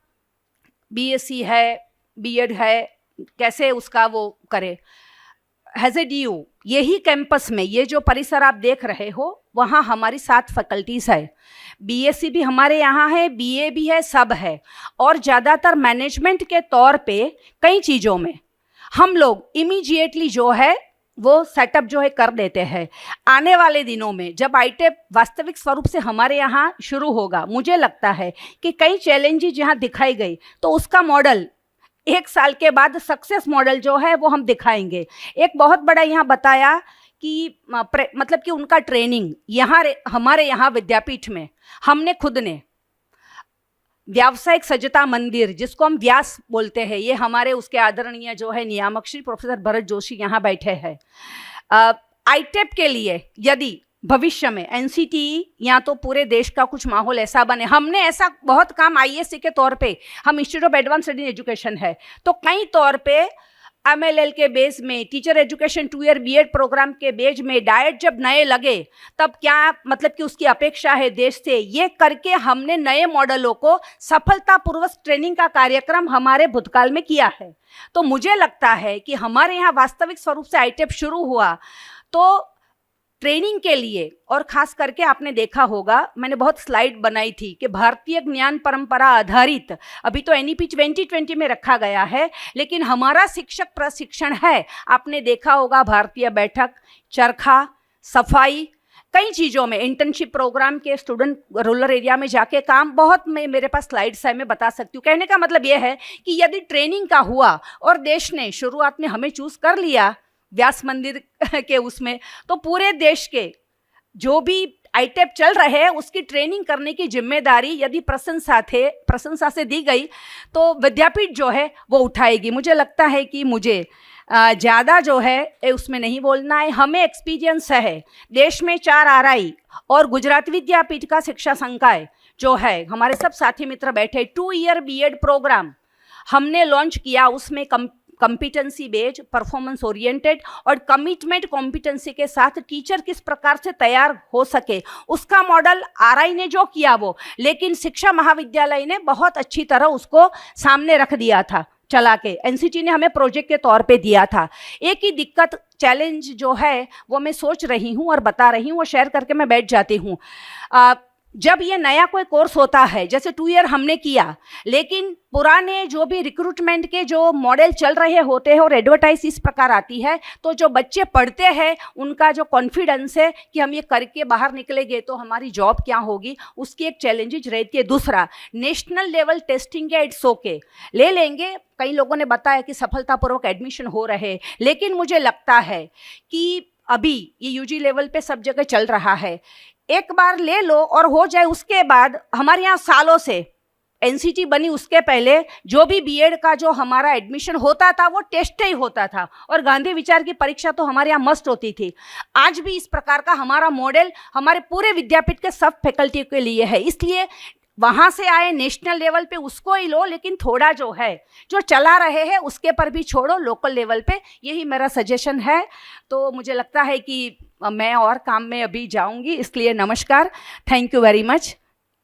Speaker 10: बीएससी है, बीएड है, कैसे उसका वो करे। HZDU यही कैंपस में ये जो परिसर आप देख रहे हो वहाँ हमारी 7 फैकल्टीज़ है। बीएससी भी हमारे यहाँ है, बीए भी है, सब है। और ज़्यादातर मैनेजमेंट के तौर पे कई चीज़ों में हम लोग इमीडिएटली जो है वो सेटअप जो है कर देते हैं। आने वाले दिनों में जब आईटेप वास्तविक स्वरूप से हमारे यहाँ शुरू होगा, मुझे लगता है कि कई चैलेंजेस जहाँ दिखाई गई तो उसका मॉडल 1 साल के बाद सक्सेस मॉडल जो है वो हम दिखाएंगे। एक बहुत बड़ा यहाँ बताया कि मतलब कि उनका ट्रेनिंग यहाँ हमारे यहाँ विद्यापीठ में हमने खुद ने व्यावसायिक सज्जता मंदिर जिसको हम व्यास बोलते हैं, ये हमारे उसके आदरणीय जो है नियामक श्री प्रोफेसर भरत जोशी यहाँ बैठे हैं। आईटेप के लिए यदि भविष्य में एनसीटी या तो पूरे देश का कुछ माहौल ऐसा बने, हमने ऐसा बहुत काम आईएससी के तौर पे, हम institute of advance study education है तो कई तौर पे MLL के बेस में, teacher education 2 year BEd programme के बेस में डाइट जब नए लगे तब क्या मतलब कि उसकी अपेक्षा है देश से, ये करके हमने नए मॉडलों को सफलतापूर्वक ट्रेनिंग का कार्यक्रम हमारे भूतकाल में किया है। तो मुझे लगता है कि हमारे यहाँ वास्तविक स्वरूप से आईटेप शुरू हुआ तो ट्रेनिंग के लिए, और खास करके आपने देखा होगा मैंने बहुत स्लाइड बनाई थी कि भारतीय ज्ञान परंपरा आधारित, अभी तो NEP 2020 में रखा गया है लेकिन हमारा शिक्षक प्रशिक्षण है। आपने देखा होगा भारतीय बैठक, चरखा, सफाई, कई चीज़ों में इंटर्नशिप प्रोग्राम के स्टूडेंट रूरल एरिया में जाके काम, बहुत मेरे पास स्लाइड्स है, मैं बता सकती हूँ। कहने का मतलब ये है कि यदि ट्रेनिंग का हुआ और देश ने शुरुआत में हमें चूज़ कर लिया व्यास मंदिर के उसमें, तो पूरे देश के जो भी आईटेप चल रहे हैं उसकी ट्रेनिंग करने की जिम्मेदारी यदि प्रशंसा से दी गई तो विद्यापीठ जो है वो उठाएगी। मुझे लगता है कि मुझे ज़्यादा जो है उसमें नहीं बोलना है। हमें एक्सपीरियंस है, देश में 4 RI और गुजरात विद्यापीठ का शिक्षा संकाय जो है, हमारे सब साथी मित्र बैठे, 2 ईयर बीएड प्रोग्राम हमने लॉन्च किया। उसमें कॉम्पिटेंसी बेस्ड, परफॉर्मेंस ओरिएंटेड और कमिटमेंट कॉम्पिटेंसी के साथ टीचर किस प्रकार से तैयार हो सके उसका मॉडल RI ने जो किया वो, लेकिन शिक्षा महाविद्यालय ने बहुत अच्छी तरह उसको सामने रख दिया था चला के। एनसीटी ने हमें प्रोजेक्ट के तौर पे दिया था। एक ही दिक्कत, चैलेंज जो है वो मैं सोच रही हूँ और बता रही हूँ, वो शेयर करके मैं बैठ जाती हूँ। जब ये नया कोई कोर्स होता है, जैसे 2 ईयर हमने किया, लेकिन पुराने जो भी रिक्रूटमेंट के जो मॉडल चल रहे होते हैं और एडवर्टाइज इस प्रकार आती है तो जो बच्चे पढ़ते हैं उनका जो कॉन्फिडेंस है कि हम ये करके बाहर निकलेंगे तो हमारी जॉब क्या होगी, उसकी एक चैलेंजेज रहती है। दूसरा, नेशनल लेवल टेस्टिंग है, इट्स ओके, ले लेंगे। कई लोगों ने बताया कि सफलतापूर्वक एडमिशन हो रहे, लेकिन मुझे लगता है कि अभी ये यूजी लेवल पे सब जगह चल रहा है, एक बार ले लो और हो जाए। उसके बाद हमारे यहाँ सालों से एनसीटी बनी, उसके पहले जो भी बीएड का जो हमारा एडमिशन होता था वो टेस्ट ही होता था और गांधी विचार की परीक्षा तो हमारे यहाँ मस्ट होती थी। आज भी इस प्रकार का हमारा मॉडल हमारे पूरे विद्यापीठ के सब फैकल्टी के लिए है, इसलिए वहाँ से आए नेशनल लेवल पे उसको ही लो, लेकिन थोड़ा जो है जो चला रहे हैं उसके पर भी छोड़ो लोकल लेवल पे, यही मेरा सजेशन है। तो मुझे लगता है कि मैं और काम में अभी जाऊंगी, इसलिए नमस्कार, थैंक यू वेरी मच।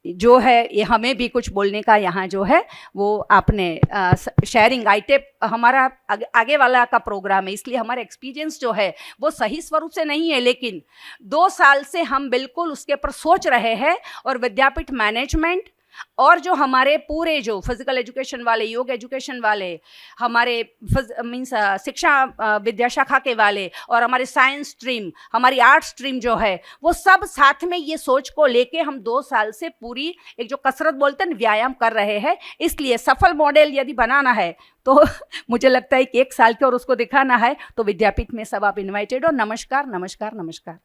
Speaker 10: जो है ये हमें भी कुछ बोलने का यहाँ जो है वो आपने शेयरिंग आईटेप हमारा आगे वाला का प्रोग्राम है, इसलिए हमारा एक्सपीरियंस जो है वो सही स्वरूप से नहीं है, लेकिन 2 साल से हम बिल्कुल उसके ऊपर सोच रहे हैं और विद्यापीठ मैनेजमेंट और जो हमारे पूरे जो फिजिकल एजुकेशन वाले, योग एजुकेशन वाले, हमारे मीन्स शिक्षा विद्याशाखा के वाले और हमारे साइंस स्ट्रीम, हमारी आर्ट स्ट्रीम जो है वो सब साथ में ये सोच को लेके हम 2 साल से पूरी एक जो कसरत बोलते हैं व्यायाम कर रहे हैं। इसलिए सफल मॉडल यदि बनाना है तो मुझे लगता है कि 1 साल के और उसको दिखाना है तो विद्यापीठ में सब आप इन्वाइटेड हो। नमस्कार नमस्कार नमस्कार।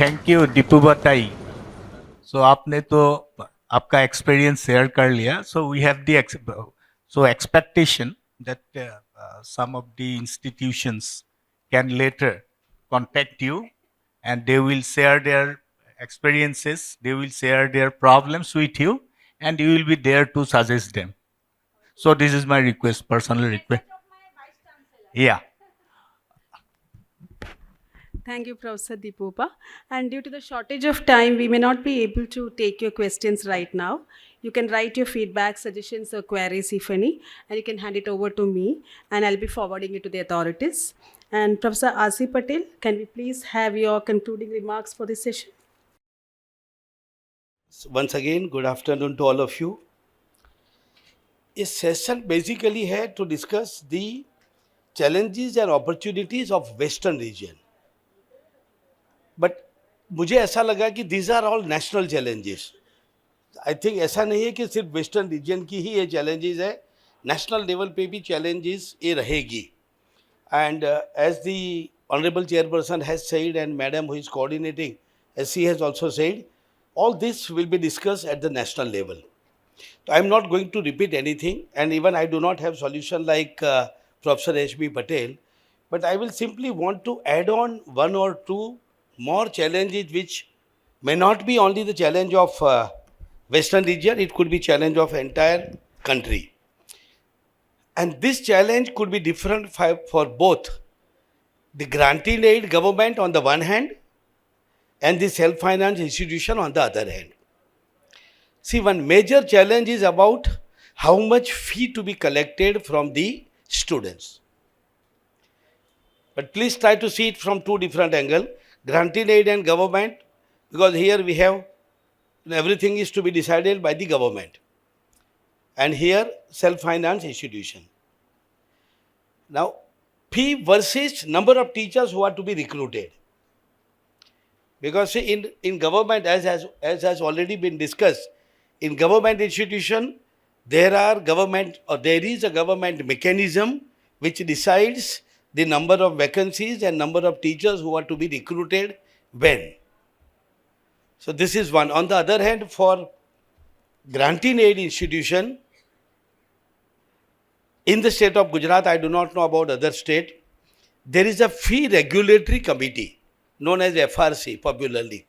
Speaker 2: थैंक यू दीपू बताई. सो आपने तो आपका एक्सपीरियंस शेयर कर लिया. So we have the expectation that some of the institutions can later contact you and they will share their experiences, they will share their problems with you, and you will be there to suggest them. So this is my request, personal request. Yeah.
Speaker 1: Thank you, Professor Deepupa. And due to the shortage of time, we may not be able to take your questions right now. You can write your feedback, suggestions, or queries, if any, and you can hand it over to me, and I'll be forwarding it to the authorities. And Professor Asi Patel, can we please have your concluding remarks for this session?
Speaker 3: Once again, good afternoon to all of you. This session basically had to discuss the challenges and opportunities of Western region. But मुझे ऐसा लगा कि these are all national challenges. I think ऐसा नहीं है कि सिर्फ western region की ही ये challenges है, नेशनल लेवल पे भी challenges ये रहेगी. And as the honorable chairperson has said and madam who is coordinating, as she has also said, all this will be discussed at the national level. So I am not going to repeat anything, and even I do not have solution like Professor H.B. Patel, but I will simply want to add on one or two more challenges which may not be only the challenge of Western region, it could be challenge of entire country. And this challenge could be different for both the granting aid government on the one hand and the self-finance institution on the other hand. See, one major challenge is about how much fee to be collected from the students. But please try to see it from two different angles, granting aid and government, because here we have everything is to be decided by the government. And here self-finance institution. Now, fee versus number of teachers who are to be recruited. Because see, in government, as has already been discussed, in government institution, there is a government mechanism which decides the number of vacancies and number of teachers who are to be recruited when. So this is one. On the other hand, for granting aid institution, in the state of Gujarat, I do not know about other state, there is a fee regulatory committee known as FRC popularly.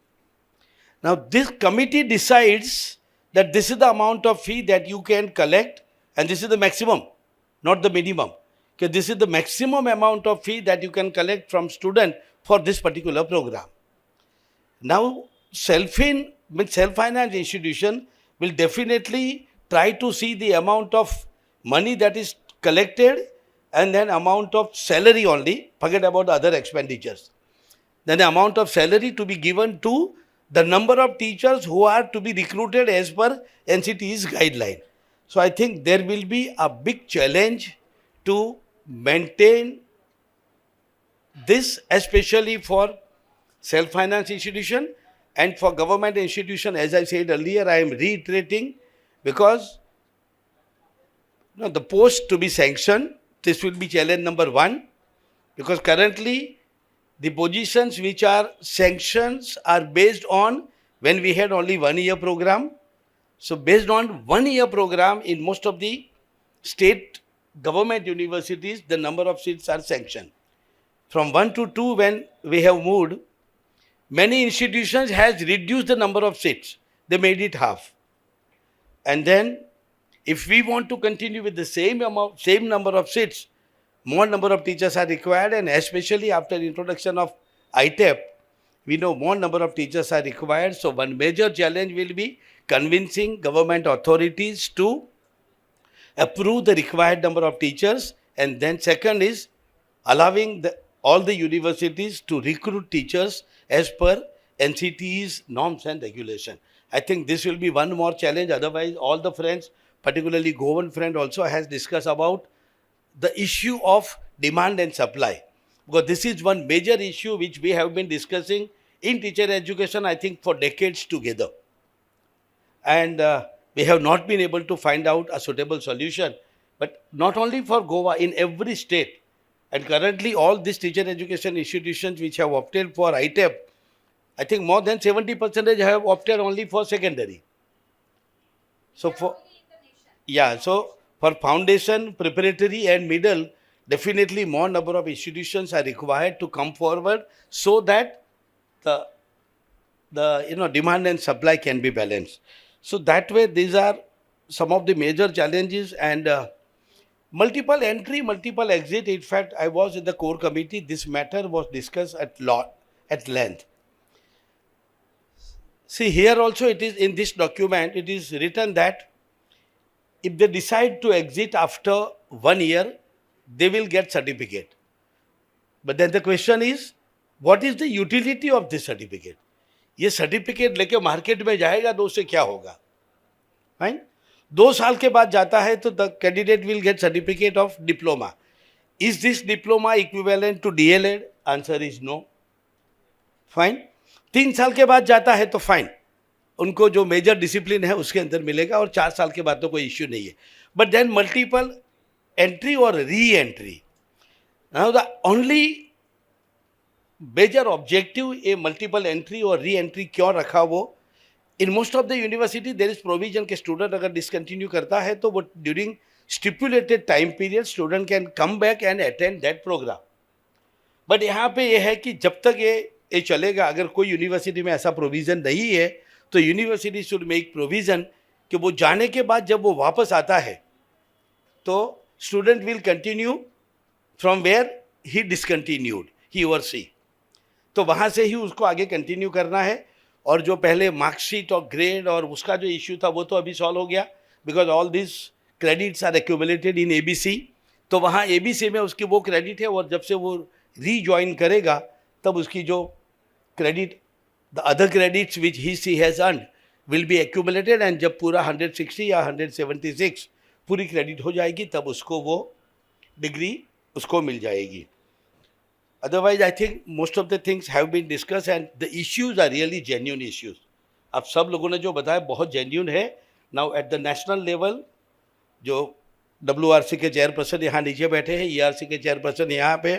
Speaker 3: Now this committee decides that this is the amount of fee that you can collect and this is the maximum, not the minimum. Okay, this is the maximum amount of fee that you can collect from student for this particular program. Now self-finance institution will definitely try to see the amount of money that is collected and then amount of salary only, forget about the other expenditures. Then the amount of salary to be given to the number of teachers who are to be recruited as per NCT's guideline. So I think there will be a big challenge to maintain this, especially for self-finance institution and for government institution. As I said earlier, I am reiterating because the post to be sanctioned, this will be challenge number one, because currently the positions which are sanctions are based on when we had only 1 year program. So based on 1 year program in most of the state government universities, the number of seats are sanctioned. From 1 to 2 when we have moved, many institutions has reduced the number of seats. They made it half. And then if we want to continue with the same number of seats, more number of teachers are required, and especially after introduction of ITEP, we know more number of teachers are required. So one major challenge will be convincing government authorities to approve the required number of teachers, and then second is allowing all the universities to recruit teachers as per NCT's norms and regulation. I think this will be one more challenge. Otherwise, all the friends, particularly Govan friend also has discussed about the issue of demand and supply. Because this is one major issue which we have been discussing in teacher education, I think, for decades together. And we have not been able to find out a suitable solution. But not only for Goa, in every state. And currently all these teacher education institutions which have opted for ITEP, I think more than 70% have opted only for secondary. So for so for foundation, preparatory and middle, definitely more number of institutions are required to come forward so that the demand and supply can be balanced. So that way these are some of the major challenges, and multiple entry, multiple exit. In fact, I was in the core committee. This matter was discussed at length. See, here also it is in this document, it is written that if they decide to exit after 1 year, they will get certificate. But then the question is, what is the utility of this certificate? ये certificate लेके market में जाएगा तो उससे क्या होगा? Fine, 2 साल के बाद जाता है तो the candidate will get certificate of diploma. Is this diploma equivalent to DElEd? Answer is no. Fine. 3 साल के बाद जाता है तो फाइन, उनको जो मेजर डिसिप्लिन है उसके अंदर मिलेगा, और 4 साल के बाद तो कोई इश्यू नहीं है. बट देन मल्टीपल एंट्री और re entry, now the only major objective a multiple entry और री एंट्री क्यों रखा? वो in most of the university there is provision के स्टूडेंट अगर डिसकंटिन्यू करता है तो वो during stipulated time period student can come back and attend that programme. But यहाँ पे ये है कि जब तक ये चलेगा, अगर कोई यूनिवर्सिटी में ऐसा प्रोविज़न नहीं है तो यूनिवर्सिटी शुड मेक प्रोविज़न कि वो जाने के बाद जब वो वापस आता है तो student will continue from where he discontinued, he और सी. तो वहाँ से ही उसको आगे कंटिन्यू करना है. और जो पहले मार्कशीट और ग्रेड और उसका जो इश्यू था वो तो अभी सॉल्व हो गया, because all this credits are accumulated in ABC. तो वहाँ एबीसी में उसकी वो क्रेडिट है, और जब से वो रीजॉइन करेगा तब उसकी जो credit, the other credits which he she has earned will be accumulated, and जब पूरा 160 या 176 पूरी क्रेडिट हो जाएगी तब उसको वो डिग्री उसको मिल जाएगी. Otherwise, I think most of the things have been discussed and the issues are really genuine issues. अब सब लोगों ने जो बताया बहुत genuine है. Now at the national level, जो WRC के चेयरपर्सन यहाँ नीचे बैठे हैं, ERC के चेयरपर्सन यहाँ पे,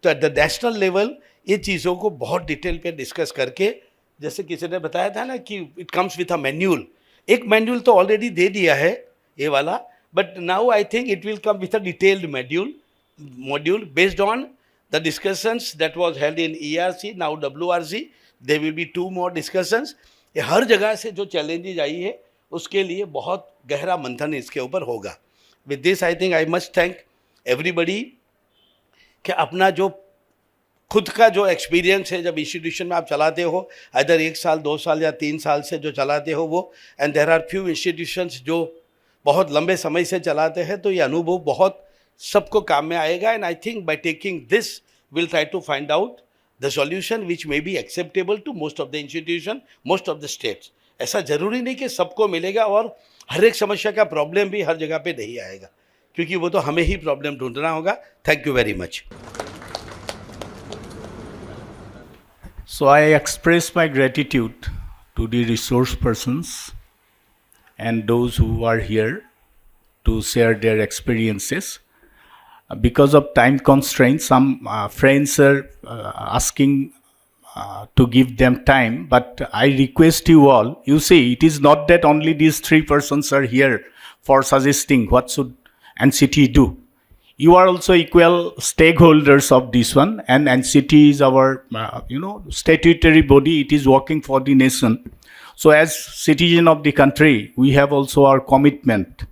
Speaker 3: तो at the national level ये चीज़ों को बहुत डिटेल पे डिस्कस करके, जैसे किसी ने बताया था ना कि it comes with a manual. एक मैन्यूल तो ऑलरेडी दे दिया है ये वाला, but now I think it will come with a detailed module based on the discussions that was held in ERC, now WRC. There will be 2 more discussions. ये हर जगह से जो चैलेंजेज आई है उसके लिए बहुत गहरा मंथन इसके ऊपर होगा. With this I think I must thank everybody कि अपना जो खुद का जो एक्सपीरियंस है जब इंस्टीट्यूशन में आप चलाते हो, इधर 1 साल 2 साल या 3 साल से जो चलाते हो वो, and there are few institutions जो बहुत लंबे समय से चलाते हैं, तो ये अनुभव बहुत सबको काम में आएगा. And I think by taking this will try to find out the solution which may be acceptable to most of the institution, most of the states. ऐसा जरूरी नहीं कि सबको मिलेगा, और हर एक समस्या का प्रॉब्लम भी हर जगह पे नहीं आएगा, क्योंकि वो तो हमें ही प्रॉब्लम ढूंढना होगा. Thank you very much.
Speaker 2: So I express my gratitude to the resource persons and those who are here to share their experiences. Because of time constraints, some friends are asking to give them time, but I request you all, you see, it is not that only these 3 persons are here for suggesting what should NCT do. You are also equal stakeholders of this one, and NCT is our, statutory body. It is working for the nation. So as citizen of the country, we have also our commitment.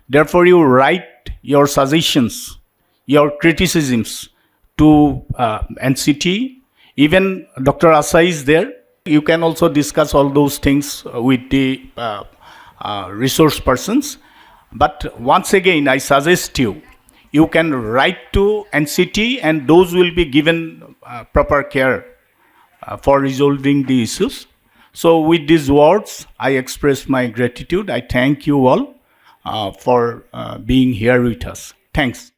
Speaker 2: Therefore, you write your suggestions, your criticisms to NCT. Even Dr. Asa is there. You can also discuss all those things with the resource persons. But once again, I suggest you can write to NCT, and those will be given proper care for resolving the issues. So with these words, I express my gratitude. I thank you all for being here with us. Thanks.